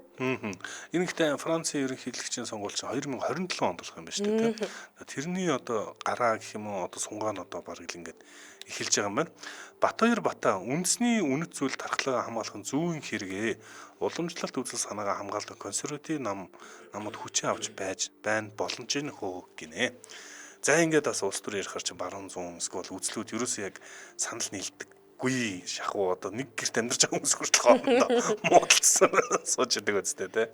Speaker 1: Энэ ихтэй Францын ерөнхийлөгчийн сонгуульч 2027 онд болох юм байна шүү дээ. Тэрний одоо гараа гэх юм уу одоо сунгаан одоо бараг л ингэж эхэлж байгаа юм байна. Батбаяр Бата үндэсний үнэт зүйл тархалгаа хамгаалах зүүн хэрэгээ уламжлалт үзэл санаагаа хамгаалах консерватив намууд хүчин авч байж байна боломж нь хөө гинэ. За ингээд бас улс төр ярихаар чи баруун зүүн эсвэл үзлүүд ерөөсөө яг санал нийлдэг. Гүй шахуу одоо нэг гэрт амьдарч байгаа хүмүүс хүртэл хоорондоо муудалцсан сууж идэг үстэй тий.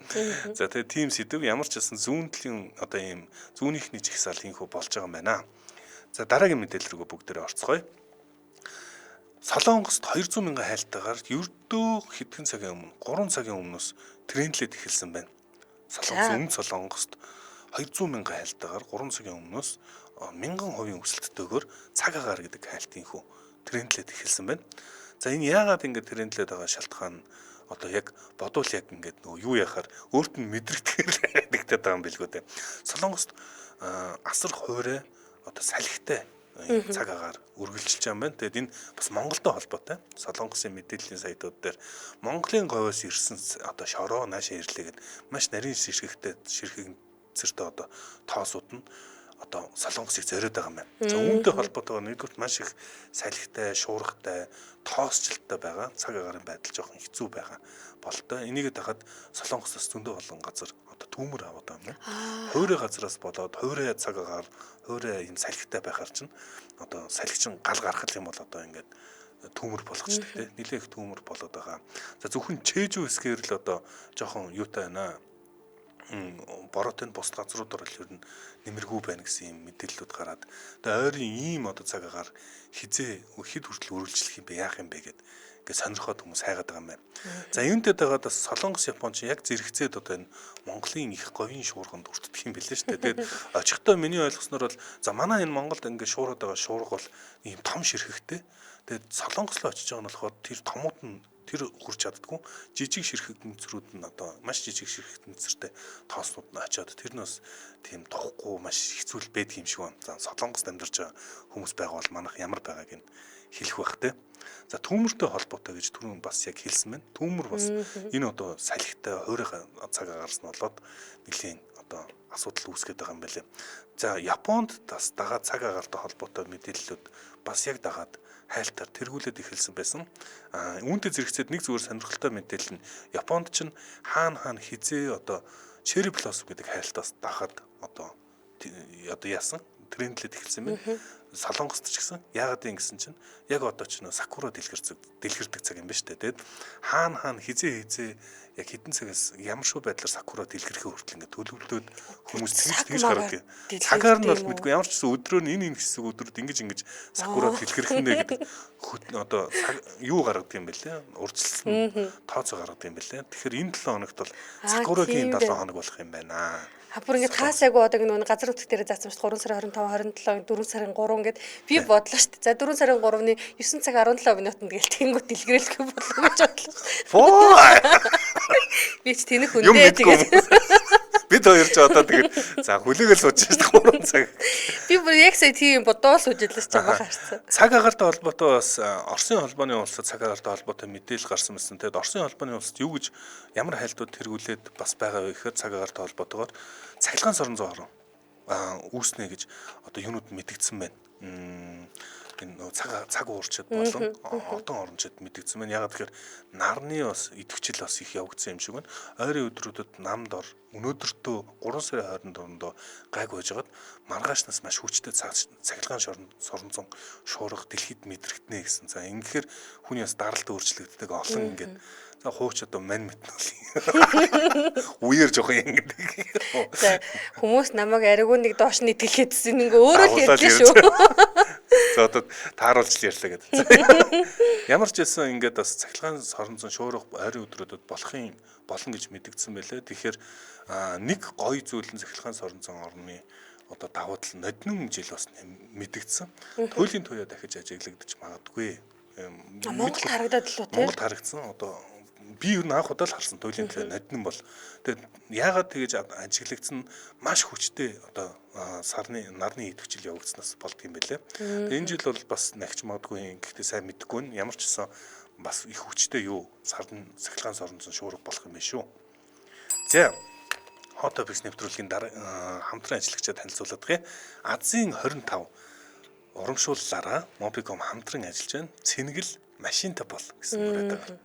Speaker 1: За тэгээ тийм сэдв ямар ч гэсэн зүүн талын одоо ийм зүүнийхний жигсаал хийхүү болж байгаа юм байна. За дараагийн мэдээлэл рүү бүгдээрээ орцгоё. Солонгост 200 мянган хайлтаагаар ердөө хэдхэн цагийн өмнө 3 цагийн өмнөөс трендлээд эхэлсэн байна. Солонгост 200 мянган хайлтаагаар 3 цагийн өмнөөс 1000% өсөлттэйгээр цаг агаар гэдэг хайлтын хүү трендлээд эхэлсэн байна. За энэ яагаад ингэж трендлээд байгаа шалтгаан одоо яг бодвол яг ингэж нөгөө юу яхаар өөрт нь мэдрэгдэхээр нэгтэй байгаа юм билгүү дээ. Солонгост асар хуурай одоо салхитай цаг агаар үргэлжилж байгаа юм байна. Тэгэд энэ бас Монголтой холбоотой. Солонгосын мэдээллийн сайтууд дээр Монголын говьоос ирсэн одоо шороо наашаа ирлээгээд маш нарийн ширхэгцэртэй одоо тоосууд нь одоо Солонгосыг зориод байгаа юм байна. За үүнтэй холбоотойгоор нэгдүгээр маш их салхитай, шуургатай, тоосчлалтай байгаа. Цаг агаарын байдал жоохон хэцүү байгаа болтой. Энийг дахад Солонгосоос зөндөө болон газар одоо түүмэр аваад байгаа юм байна. Хуурай газараас болоод хуурай цаг агаар, хуурай юм салхитай байхаар чинь одоо салхич нь гал гарах юм бол одоо ингээд түүмэр болгочдөг те. Нилээх түүмэр болоод байгаа. За зөвхөн чэжүү хэсгээр л одоо жоохон юутай байна. Бороотой бус газрууд орол ер нь нэмэргүй байна гэсэн юм мэдээллүүд гараад. Тэгээ ойрын ийм одоо цаг агаар хизээ хэд хүртэл үргэлжлэх юм бэ, яах юм бэ гэд ингээд сонирхоод хүмүүс хайгаад байгаа юм байна. За юунтэд байгаад бас Солонгос Япон ч яг зэрэгцээд одоо энэ Монголын их говийн шуурганд өртдөх юм билээ шүү дээ. Тэгээд очихдоо миний ойлгосноор бол за манай энэ Монголд ингээд шуураад байгаа шуурга бол ийм том ширхэгтэй. Тэгээд Солонгос руу очиж байгаа нь болохоор тэр томууд нь тэр хүрч чаддгүй жижиг ширхэг нэмцрүүд нь одоо маш жижиг ширхэг нэмцэртэй тооснууд нь очиод тэр нь бас тийм тоохгүй маш хэцүү байдаг юм шиг байна. За Солонгост амьдарч байгаа хүмүүс байгаа бол манайх ямар байгааг нь хэлэх байх те. За түүмэртэй холбоотой гэж түрүүн бас яг хэлсэн байна. Түүмэр бас энэ одоо салхитай хуурайхан цаг агарсан болоод нэлийн одоо асуудал үүсгэж байгаа юм байлээ. За Японд бас дагаад цаг агаартай холбоотой мэдээллүүд бас яг дагаад хайлтаар тэргүүлээд эхэлсэн байсан. Үүнтэй зэрэгцээд нэг зүгээр сонирхолтой мэдээлэл нь Японд ч хаана хизээ одоо Cherry Blossom гэдэг хайлтаас дагаад одоо яасан трендлээд эхэлсэн байна. Солонгост ч гэсэн яагаад юм гэсэн чинь яг одоо ч нөө сакура дэлгэрдэг цаг юм ба штэ. Тэгэд хаана хизээ яг хэдэн цагаас ямар шүү байдлаар сакура дэлгэрхээ хүртэл ингээд төлөвлөлтөд хүмүүс тэгж гаргадаг. Цагаар нь бол мэдгүй ямар ч гэсэн өдрөөр энэ хэсэг өдрүүд ингэж сакура дэлгэрх нэ гэдэг одоо юу гаргадаг юм бэ лээ. Урьдчилсан тооцоо гаргадаг юм бэ лээ. Тэгэхээр энэ 7 хоногт бол сакурагийн 7 хоног болох юм байна.
Speaker 2: Хапур ингээд хаасаагүй одоо нэг газар утга дээр заасан шүү дээ 3 сарын 25 27 4 сарын 3 ингээд би бодлоо шүү дээ. За 4 сарын 3-ны 9 цаг 17 минутанд гээл тэнгуут дэлгэрэлгүй болов гэж бодлоо. Би ч тэнэг хүндээ тэгээд бид хоёр ч одоо тэгээд за хүлээгээл сууж шүү дээ 3 цаг. Би бүр яг сая тийм бодоол суужилээс ч байгаа харсан.
Speaker 1: Цаг агаартай холбоотой бас Оросын холбооны улсад цаг агаартай холбоотой мэдээлэл гарсан байсан. Тэгээд Оросын холбооны улсад юу гэж ямар хайлтууд тэргүүлээд бас байгаа вэ гэхээр цаг агаартай холбоотойгоор цахилгаан сорон зоо орон үүснэ гэж одоо юунууд мэдгдсэн байна. Энэ цаг уурчид болон одон орончид мэдгдсэн байна. Ягаад гэхээр нарны бас идэвхжил бас их явагдсан юм шиг байна. Ойрын өдрүүдэд намд ор өнөөдөртөө 3 сарын 24-нд гайг байж байгаад маргаашнаас маш хүчтэй цахилгаан соронзон шуурга дэлхийд мэдрэгдэнэ гэсэн. За ингэхээр хүний бас даралт өөрчлөгддөг олон ингээд за хууч одоо мань мэтнүүл үеэр жоохон ингэдэг.
Speaker 2: За хүмүүс намайг аригуу нэг доош нь итгэлээдсэн ингээ өөрөө л ярьлаа шүү.
Speaker 1: За одоо тааруулж ярьлаа гэдэг. Ямар ч байсан ингээд бас цахилгаан соронзон шуурга ойрын өдрүүдэд болно гэж мэдгдсэн байлээ. Тэгэхээр нэг гоё зүйлэн цахилгаан соронзон орны одоо давуу тал ноднин жил бас мэдгдсэн. Туйлын туяа дахиж ажиглагдчих магадгүй.
Speaker 2: Монголд харагдаад л үү те.
Speaker 1: Монголд харагдсан одоо би юу анх удаа л харсан туйлын туяа ноднин бол. Тэгээд яагаад тэгэж ажиглагдсан маш хүчтэй одоо нарны идэвхжил явагдсанаас болдго юм байлээ. Энэ жил бол бас нагч магадгүй гэхдээ сайн мэдэхгүй нь ямар ч гэсэн бас их хүчтэй юу цахилгаан соронзон шуурга болох юм байна шүү. За Hot Topics нэвтрүүлгийн хамтран ажиллагчаа танилцуулдаг гэх Азийн 25 урамшууллаараа Mobicom хамтран ажиллаж байна. Цэнгэл машинтай бол гэсэн бүрээд байгаа.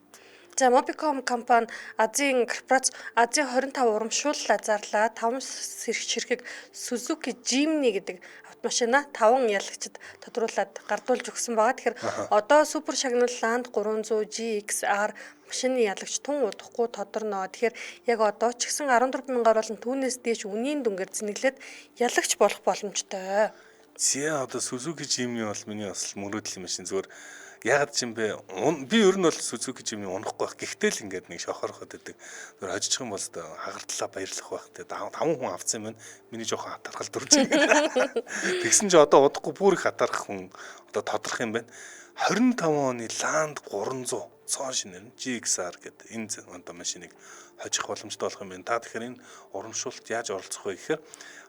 Speaker 2: За Mobicom компани Азийн корпорац Азийн 25 урамшууллаа зарлаа 5 ширхэг Suzuki Jimny гэдэг автомашина 5 ялагчид тодруулаад гардуулж өгсөн байгаа. Тэгэхээр одоо супер шагнал Land 300 GXR машины ялагч тун удахгүй тодорноо. Тэгэхээр яг одоо ч гэсэн 14,000 болон түүнээс дээш үнийн дүнгээр зэнэглээд ялагч болох боломжтой.
Speaker 1: Зя одоо Suzuki Jimny бол миний бас мөрөөдлийн машин зүгээр ягаад ч юм бэ? Би ер нь бол Suzuki Jimny унахгүй байх. Гэхдээ л ингээд нэг шохороход байдаг. Зүгээр хожчих юм бол хагартлаа баярлах байх. Тэгээ 5 хүн авцсан юм байна. Миний жоохон хатархал дурж байгаа. Тэгсэн чи одоо удахгүй бүр их хатарх хүн одоо тодрох юм байна. 25 оны Land 300 цоон шинээр GXR гэдэг энэ одоо машиныг хожих боломжтой болох юм байна. Та тэгэхээр энэ урамшуулт яаж оролцох вэ гэхээр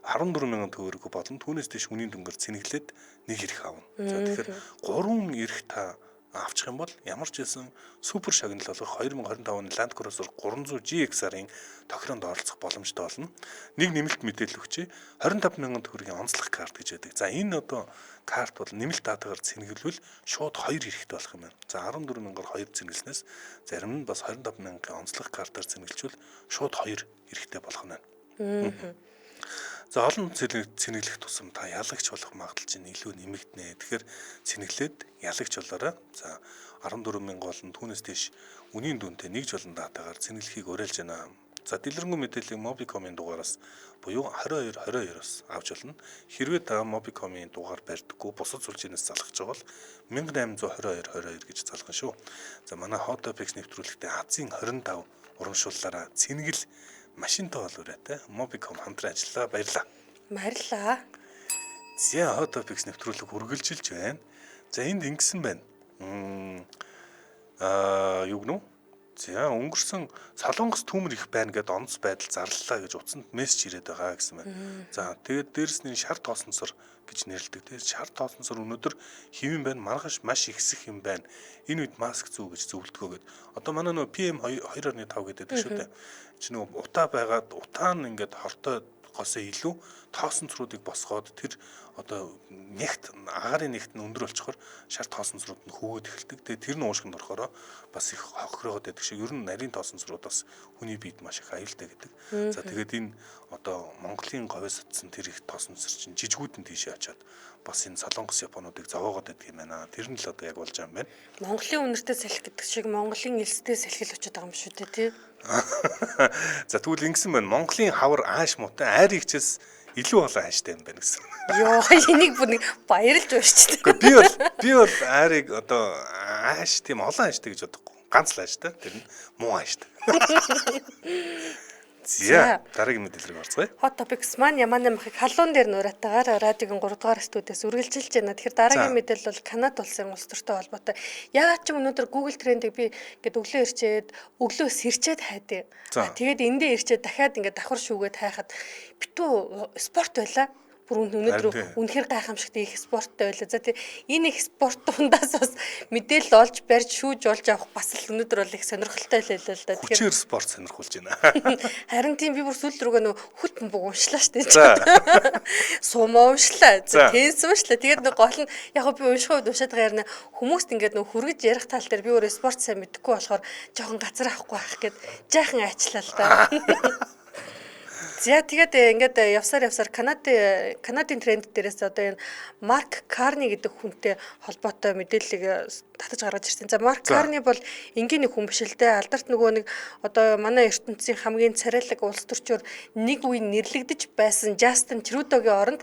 Speaker 1: 14,000 төгрөг болон түүнээс дэш үнийн дүнгээр цэнэглээд нэг эрх авна. За тэгэхээр 3 эрх та авчих юм бол ямар ч хэлсэн супер шагнал болох 2025 оны Land Cruiser 300 GXR-ын тохиронд оролцох боломжтой болно. Нэг нэмэлт мэдээлэл өгчээ. 25,000 төгрөгийн онцлог карт гэж байдаг. За энэ одоо карт бол нэмэлт даатгаар цэнэглвэл шууд 2 эрэхтэй болох юм байна. За 14,000-аар 2 цэнэглэнээс зарим нь бас 25,000-ын онцлог картаар цэнэглжүүл шууд 2 эрэхтэй болох нь байна. За олон цэнэглэх тусам та ялагч болох магадлал чинь илүү нэмэгдэнэ. Тэгэхээр цэнэглээд ялагч болоорой. За 14,000 болон түүнээс дээш үнийн дүнтэй нэгж болон датагаар цэнэглэхийг уриалж байна. За дэлгэрэнгүй мэдээллийг Mobicom-ийн дугаараас буюу 2222-оос авч болно. Хэрвээ та Mobicom-ийн дугаар барьдаггүй бусад сүлжээнээс залгаж байгаа бол 1822 гэж залгана шүү. За манай Hot Topics нэвтрүүлэгтээ Азийн 25 урамшууллаараа цэнэгэл машинтай болоорой. Mobicom хамтран ажиллаа. Баярлалаа.
Speaker 2: Баярлалаа.
Speaker 1: За Hot Topics нэвтрүүлэг үргэлжилж байна. За энд ингэсэн байна. Юу гэнэ? За өнгөрсөн Солонгос төмөр их байна гэд онц байдал зарлалаа гэж утсанд мессеж ирээд байгаа гэсэн байна. За тэгээд дээрэс нь шар тоосонсор гэж нэрлэдэг. Тэгээд шар тоосонсор өнөөдөр хэвэн байна, маргааш маш ихсэх юм байна. Энэ үед маск зүү гэж зөвлөдгөө гэд. Одоо манай нөө PM 2.5 гэдэг шүү дээ. Чи нөгөө утаа байгаад утаа нь ингээд хортой госоо илүү тоосонцруудыг босгоод тэр одоо нэгт агарын нэгт нь өндөр болчихоор шар тоосонцрууд нь хөвөөд эхэлдэг. Тэгээ тэр нь уушгинд орохороо бас их хохироод байдаг шиг ер нь нарийн тоосонцрууд бас хүний биед маш их аюултай гэдэг. За тэгээд энэ одоо Монголын говьос атсан тэр их тоосонцор чинь жижигүүд нь тийшээ очиад бас энэ Солонгос Японуудыг зовоогоод байдаг юм байна. Тэр нь л одоо яг болж байгаа юм байна.
Speaker 2: Монголын үнэртэй салхи гэдэг шиг Монголын элстэй салхи л очиод байгаа юм шүү дээ тий.
Speaker 1: За тэгвэл ингэсэн байна. Монголын хавар ааш муутай айр ихчээс илүү олон ааштай юм байна гэсэн.
Speaker 2: Йоо, энийг бүр нэг баярлж уушчихдээ.
Speaker 1: Гэхдээ би бол айрыг одоо ааш тийм олон ааштай гэж бодохгүй. Ганц л ааштай. Тэр нь муу ааштай. За дараагийн мэдээлэл рүү орцгоё.
Speaker 2: Hot Topics маань Яман намхыг халуун дээр нуратаагаар радиогийн 3 дугаар студиэс үргэлжилж байна. Тэгэхээр дараагийн мэдээлэл бол Канада улсын улс төртэй холбоотой. Яагаад ч юм өнөөдөр Google Trend-ийг би ингээд өглөө ирчээд өглөөс ирчээд хайдیں۔ Тэгээд эндээ ирчээд дахиад ингээд давхар шүүгээд хайхад битүү спорт байлаа. Бүр өнөөдөр үнэхээр гайхамшигтай их спорттой байлаа. За тийм энэ их спорт дундаас бас мэдээлэл олж барьж шүүж олж авах бас л өнөөдөр бол их сонирхолтой байлаа л да.
Speaker 1: Тэгэхээр спорт сонирхолж байна.
Speaker 2: Харин тийм би бүр сүүл рүүгээ нөө хөт бүг уншлаа штэ. Сум уншлаа. Тенс уншлаа. Тэгээд нэг гол нь яг би унших үед уншаад байгаа юм хүмүүст ингээд нөө хүргэж ярих тал дээр би өөрөө спорт сайн мэдэхгүй болохоор жоохон газар авахгүй байх гээд жаахан айчлаа л да. За тэгээд ингээд явсаар Канадын тренд дээрээс одоо энэ Марк Карни гэдэг хүнтэй холбоотой мэдээллийг татаж гаргаж ирсэн. За Марк Карни бол энгийн нэг хүн биш л дээ. Алдарт нөгөө нэг одоо манай ертөнцийн хамгийн царайлаг улс төрчөөр нэг үе нэрлэгдэж байсан Жастин Трюдогийн оронд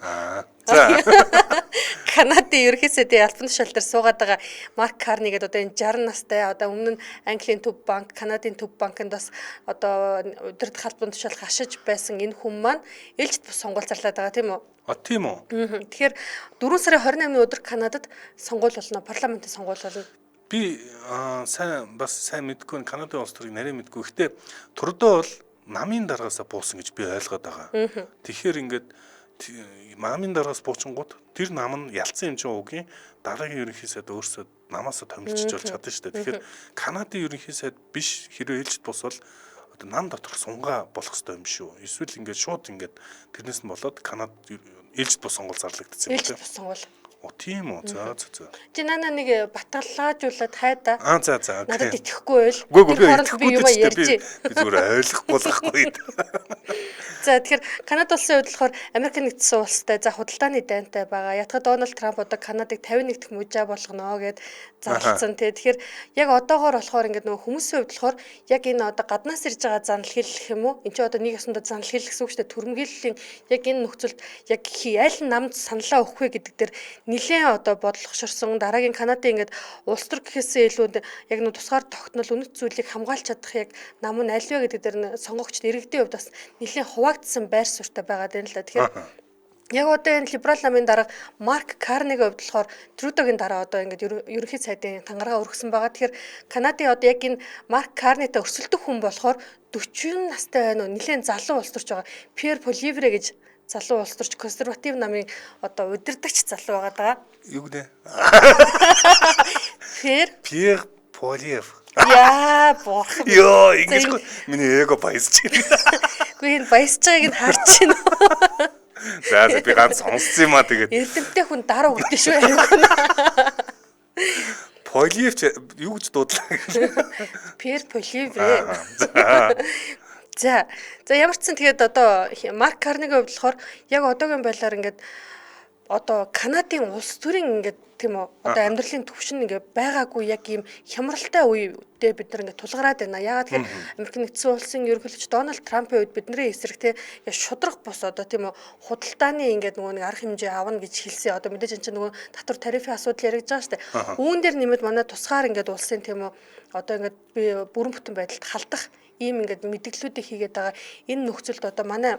Speaker 2: Канадын ерөнхий сайдын албан тушаал дээр суугаад байгаа Марк Карни гэдэг одоо энэ 60 настай одоо өмнө нь Английн төв банк, Канадын төв банкнд бас одоо удирдах албан тушаал хашиж байсан энэ хүн маань ээлжид бус сонгуул зарлаад байгаа тийм үү?
Speaker 1: Тийм үү.
Speaker 2: Тэгэхээр 4 сарын 28-ны өдөр Канадад сонгуул болно, парламентын сонгуул болно.
Speaker 1: Би сайн мэдгүй Канадын улс төрийг нарийн мэдгүй. Гэхдээ Трюдо бол намын даргаасаа буусан гэж би ойлгоод байгаа. Тэгэхээр ингээд намын даргаас буучингууд тэр нам нь ялцсан юм чинь үгүй дараагийн ерөнхий сайд өөрсдөө намаасаа томилчиж болж чадсан шүү дээ. Тэгэхээр Канадын ерөнхий сайд биш хэрвээ ээлжид бус бол одоо нам доторх сунгаа болох хэрэгтэй юм шүү. Эсвэл ингээд шууд ингээд тэрнээс нь болоод Канад ээлжид бус сонгуул зарлагдсан юм
Speaker 2: тийм. Ээлжид бус сонгуул.
Speaker 1: Тийм үү. За.
Speaker 2: Чи нана нэг батгалгаажуулаад хайда.
Speaker 1: За.
Speaker 2: Надад итгэхгүй байл.
Speaker 1: Үгүй би юмаа ярьж. Би зүгээр ойлгохгүй болохгүй.
Speaker 2: За тэгэхээр Канада улсын хувьд болохоор Америк нэгдсэн улстай за худалдааны дайнтай байгаа. Ятгаад Дональд Трамп одоо Канадыг 51 дахь мужаа болгоно гэд зарлцсан тий. Тэгэхээр яг одоогоор болохоор ингээд нөгөө хүмүүсийн хувьд болохоор яг энэ одоо гаднаас ирж байгаа занал хэлэх юм уу? Энд чи одоо нэг ясандаа занал хэлэх гэсэн үг шүү дээ. Түрмгийллийн яг энэ нөхцөлд яг аль намд саналаа өгөх вэ гэдэг дээр нэлээд одоо бодлогошорсон дараагийн Канадын ингээд улс төр гэхээсээ илүү яг нэг тусгаар тогтнол үнэт зүйлийг хамгаалж чадах яг нам нь аль вэ гэдэг дээр сонгогчд иргэдийн хувьд бас нэлээд хуваагдсан байр суурьтай байгаад байна л да. Тэгэхээр яг одоо энэ либерал намын дарга Марк Карнигийн хувьд болохоор Трюдогийн дараа одоо ингээд ерөнхий сайдын тангараа өргөсөн байгаа. Тэгэхээр Канадын одоо яг энэ Марк Карнитай өрсөлдөх хүн болохоор 40 настай байна уу? Нэлээд залуу улс төрч байгаа. Пьер Поливре гэж залуу улс төрч консерватив намын одоо удирдагч залуу байгаа даа.
Speaker 1: Юу гэнэ? Пьер Полив.
Speaker 2: Яа, бурхан.
Speaker 1: Йоо, ингэж миний эго баясч байна.
Speaker 2: Үгүй энэ баясч байгааг нь харж байна.
Speaker 1: За би ганц сонссон юм а тэгээд.
Speaker 2: Эрдэмтэй хүн дараа өгдөө шүү ариун.
Speaker 1: Поливч юу гэж дуудлаа гэж.
Speaker 2: Пьер Поливре. За ямар ч сан тэгээд одоо Марк Карнегийн хувьд болохоор яг одоогийн байдлаар ингээд одоо Канадын улс төрийн ингээд тийм үү одоо амьдралын түвшин ингээд байгаагүй яг ийм хямралтай үедээ бид нар ингээд тулгараад байна. Яагаад тэгэхээр Америк нэгдсэн улсын ерөнхийлөгч Дональд Трампын үед бидний эсрэг те шудраг бус одоо тийм үү худалдааны ингээд нөгөө нэг арга хэмжээ авна гэж хэлсэн. Одоо мэдээж энэ чинь нөгөө татвар тарифын асуудал яригдж байгаа шүү дээ. Үүн дээр нэмээд манай тусгаар ингээд улсын тийм үү одоо ингээд би бүрэн бүтэн байдалд халдах ийм ингээд мэдээллүүдийг хийгээд байгаа. Энэ нөхцөлд одоо манай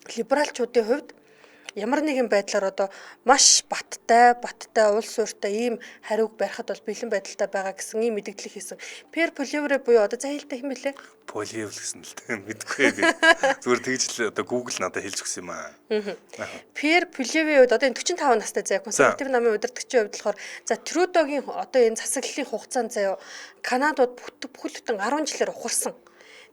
Speaker 2: либералчуудын хувьд ямар нэгэн байдлаар одоо маш баттай улс ууртай ийм хариуг барихад бол бэлэн байдалтай байгаа гэсэн ийм мэдээлэл хийсэн. Пьер Полевре буюу одоо заайлтаа хэм бэлээ?
Speaker 1: Полевре гэсэн л дээ мэдгүй би. Зүгээр тэгж л одоо Google надад хэлж өгсөн юм аа.
Speaker 2: Пьер Полевре одоо энэ 45 настай заяа консерватив намын удирдагчийн хувьд болохоор за Трюдогийн одоо энэ засаглалын хугацаанд заяа Канадад бүхэл бүтэн 10 жилээр ухарсан.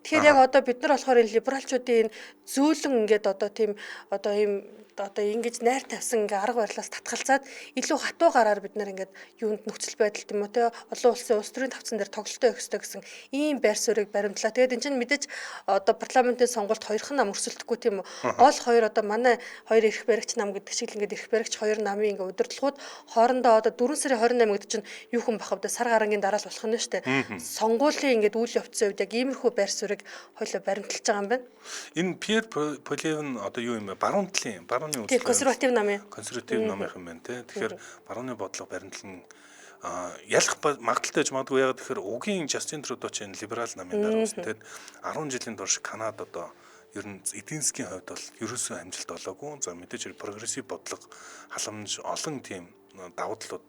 Speaker 2: Тэгэхээр яг одоо бид нар болохоор энэ либералчуудын энэ зөөлөн ингээд одоо тийм одоо ийм одоо ингэж найр тавьсан ингээ арга барилаас татгалзаад илүү хатуу гараар бид нар ингээд юунд нөхцөл байдал тийм үү те олон улсын улс төрийн тавцан дээр тоглолттой өгсдөө гэсэн ийм байр суурийг баримтлаа. Тэгээд энэ чинь мэдээж одоо парламентын сонгуульд хоёрхан нам өрсөлдөхгүй тийм үү. Гол хоёр одоо манай хоёр эрх баригч нам гэдэг шиг л ингээд эрх баригч хоёр намын ингээ удирдлагууд хоорондоо одоо 4 сарын 28 гэдэг чинь юу хүн бах вэ? Сар гарангийн дараа л болох нь шүү дээ. Сонгуулийн ингээд үйл явцын үед яг иймэрхүү байр суурийг хоёлоо баримталж байгаа юм байна.
Speaker 1: Энэ Пьер Полевн одоо юу юм бэ? Баруун
Speaker 2: тийм консерватив намын
Speaker 1: юм байна те. Тэгэхээр барууны бодлого баримтлан ялах магадaltaй гэж магадгүй ягаад тэгэхээр угийн Justin Trudeau ч энэ либерал намын дараа үсэн те 10 жилийн турш Канад одоо ер нь эдийн засгийн хувьд бол ерөөсөө амжилт олоогүй. За мэдээж прогрессив бодлого халамж олон тийм давуу талууд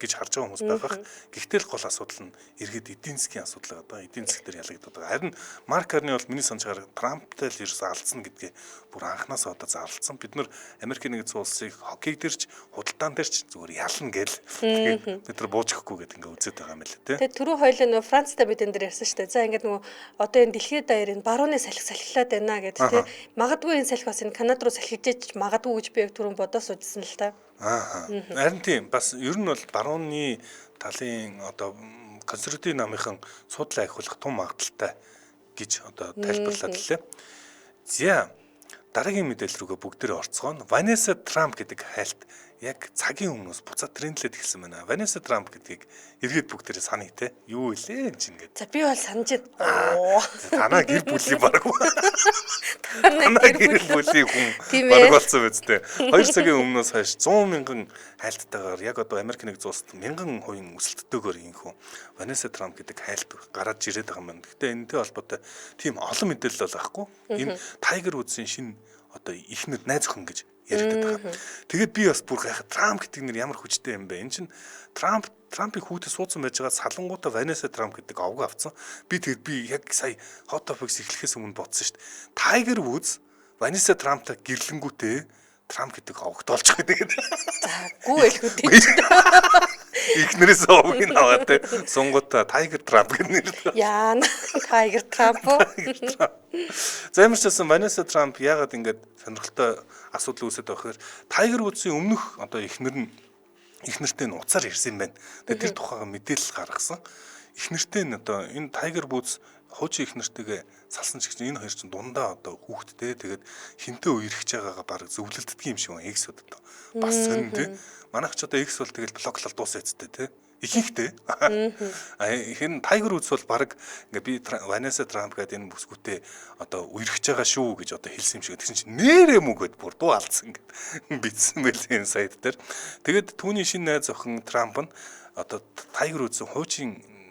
Speaker 1: гэж харж байгаа хүмүүс байгаах. Гэхдээ л гол асуудал нь эргээд эдийн засгийн асуудал одоо эдийн засаг дээр ялагдаад байгаа. Харин Марк Карни бол миний санджаар Трамптай л ерөөсөө алдсан гэдгээ бүр анханасаа одоо зарлсан. Бид нар Америк нэгдсэн улсыг хоккей дээрч худалдаан дээрч зүгээр ялна гэл. Тэгээд бид нар бууж өгөхгүй гэдэг ингээ үзээд байгаа юм л тэ.
Speaker 2: Тэгээд түрүү хоёлаа нөгөө Францтай бид энэ дээр ярьсан шүү дээ. За ингээд нөгөө одоо энэ дэлхийд даяар энэ барууны салхи салхилаад байна гэдэг тэ. Магадгүй энэ салхи бас энэ Канад руу салхижиж магадгүй гэж би яг түрүүн бодож суудсан л та.
Speaker 1: Харин тийм бас ер нь бол барууны талын одоо консерватив намынхан судлаа ахиулах тун магадaltaй гэж одоо тайлбарлаад лээ. За дараагийн мэдээлэл рүүгээ бүгдээрээ орцгооно. Ванесса Трамп гэдэг хайлт яг цагийн өмнөөс буцаад трендлээд эхэлсэн байна. Ванесса Трамп гэдгийг эргээд бүгдээрээ саний те. Юу илээ энэ чинь гэдэг.
Speaker 2: За би бол санаж байна.
Speaker 1: Танаа гэр бүлийн баг. Танаа гэр бүлийн хүн баг болсон биз дээ. 2 цагийн өмнөөс хойш 100 мянган хайлттайгаар яг одоо Америк нэгдсэн улсад 1000% өсөлттэйгээр инхүү Ванесса Трамп гэдэг хайлт гараад ирээд байгаа юм. Гэхдээ энэтэй холбоотой тийм олон мэдээлэл бол байхгүй. Энэ Tiger Woods-ийн шинэ одоо ихнэр найз охин гэж яриад байгаа. Тэгээд би бас бүр гайхаад Трамп гэдэг нэр ямар хүчтэй юм бэ? Энд чинь Трампыг хүүтэй суудсан байж байгаа салангуудаа Ванесса Трамп гэдэг овг авцсан. Би яг сая Hot Topics эхлэхээс өмнө бодсон шүү дээ. Tiger Woods Ванесса Трамптай гэрлэнгүүтээ Трамп гэдэг овгт олж байгаа гэдэг.
Speaker 2: За гүү элхүүдээ.
Speaker 1: Ихнэрээс овгийг аваад те сунгуудаа Tiger Trump гэдэг нэр.
Speaker 2: Яа Tiger Trump.
Speaker 1: За ямар ч байсан Ванесса Трамп яагаад ингэж сонирхолтой асуудал үүсэж байгаа хэрэг Tiger Woods-ийн өмнөх одоо ихнэртэй нь уцаар ирсэн юм байна. Тэгээ тэр тухайга мэдээлэл гаргасан. Ихнэртэй нь одоо энэ Tiger Woods хуучин ихнэртэйгээ салсан ч гэсэн энэ хоёр чинь дундаа одоо хүүхдтэй тэгээд хинтээ үерхэж байгаагаа баг зөвлөлддөг юм шиг байна X-уд одоо. Бас сонь тий. Манайх ч одоо X бол тэгэл блоклал дуусаа эцтэй тий. Ихэнхтэй. Хэн Tiger Woods бол баг ингээ би Ванесса Трамп гэдэг энэ бүсгүүтээ одоо үерхэж байгаа шүү гэж одоо хэлсэн юм шиг. Тэгсэн чинь нэрээ мөгөөд бүр дуу алдсан гэд бичсэн байл энэ сайт дээр. Тэгээд түүний шинэ найз охин Трамп нь одоо Tiger Woods-ийн хуучин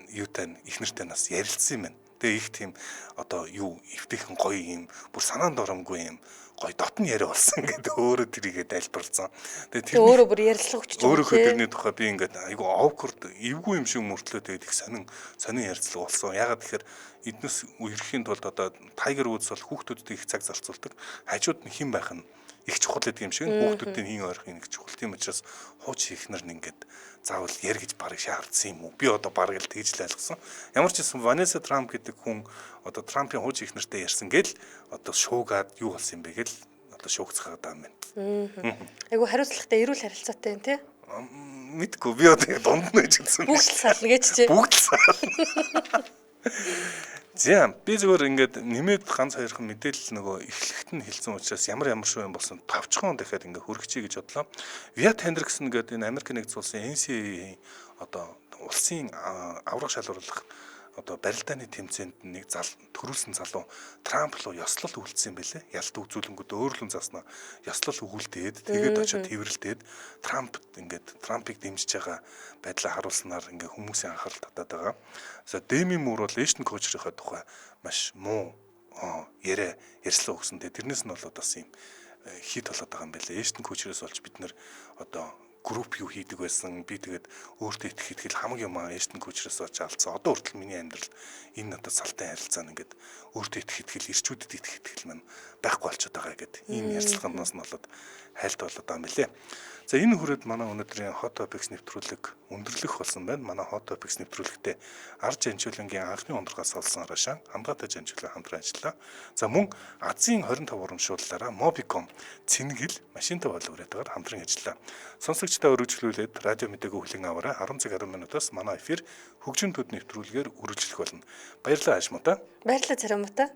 Speaker 1: юутай ихнэртэй нас ярилцсан юм байна. Тэгээ их тийм одоо юу эвтэйхэн гоё юм бүр санаанд оромгүй юм гоё дотн яриа болсон гэдэг өөрөө тэрийгэ тайлбарлсан. Тэгээ тэр
Speaker 2: өөрөө бүр ярилцлага өчөж байгаа.
Speaker 1: Өөрөө тэрний тухай би ингээд айгу awkward эвгүй юм шиг мөртлөө тэгээд их сонин ярилцлага болсон. Ягаад тэгэхээр эднээс үерхийн тулд одоо Tiger Woods бол хүүхдүүдэд их цаг зарцуулдаг. Хажууд нь хэн байх нь их чухал гэдэг юм шиг хүүхдүүдийн хин ойрхон их чухал. Тийм учраас хуучин ихнэр нь ингээд заавал яар гэж барыг шаардсан юм уу? Би одоо барыг л тэгж л ойлгосон. Ямар ч юм Ванесса Трамп гэдэг хүн одоо Трампын хуучин ихнэртэй ярьсан гэл одоо шуугаад юу болсон юм бэ гэл одоо шуугцгаад байгаа юм байна.
Speaker 2: Айгу хариуцлагатай эрүүл харилцаатай юм тий?
Speaker 1: Мэдгүй би одоо дунд нь гэж хэлсэн.
Speaker 2: Бүгд сална гэж чи.
Speaker 1: Бүгд сална. За би зөвөр ингээд нэмээд ганц хоёрхан мэдээлэл нөгөө эхлэхт нь хэлсэн учраас ямар шүү юм болсон 5 дахиад ингээд хөргөчий гэж бодлоо. Виат Хендриксон гэдэг энэ Америк нэгдсэн улсын NCAA одоо улсын аврах шалруулах одоо барилдааны тэмцээнд нэг төрүүлсэн залуу Трамп руу ёслол үйлдсэн байлээ. Ялт үзүүлэнгүүд өөрлөн заснаа ёслол өгүүлдээд тэгээд очиод хэврэлдээд Трампыг дэмжиж байгаа байдлаа харуулснаар ингээ хүмүүсийн анхаарал татаад байгаа. За Деми Мур бол Эштон коучрийнхаа тухай маш муу ярьслаа өгсөн. Тэрнээс нь болоод бас юм хит болоод байгаа юм байлээ. Эштон коучрээс болж бид нэр одоо групп юу хийдэг байсан. Би тэгээд өөртөө итгэхэд хамаг юм Эштон коучрээс очиж алдсан. Одоо хүртэл миний амьдрал энэ надад салтай харилцаа нь ингээд өөртөө итгэхэд ирчүүдэд итгэхэд маань байхгүй болчиход байгаа гэдэг. Ийм ярилцлаганаас нь болоод хайлт болоод байгаа юм билээ. За энэ хүрээд манай өнөөдрийн Hot Topics нэвтрүүлэг өндөрлөх болсон байна. Манай Hot Topics нэвтрүүлэгтээ Арж Жанжуулангийн анхны ондрогоос олсон Рашан хамгаатай Жанжуулан хамтран ажиллаа. За мөн Азийн 25 урамшууллаараа Mobicom Цэнгэл машинтай болгооройгоор хамтран ажиллаа. Сонсогчдаа өргөжлүүлээд радио мэдээгөө хүлээн аваарай. 10 цаг 10 минутаас манай эфир хөгжим төд нэвтрүүлгээр үргэлжлэх болно. Баярлалаа Ашмута.
Speaker 2: Баярлалаа Царамута.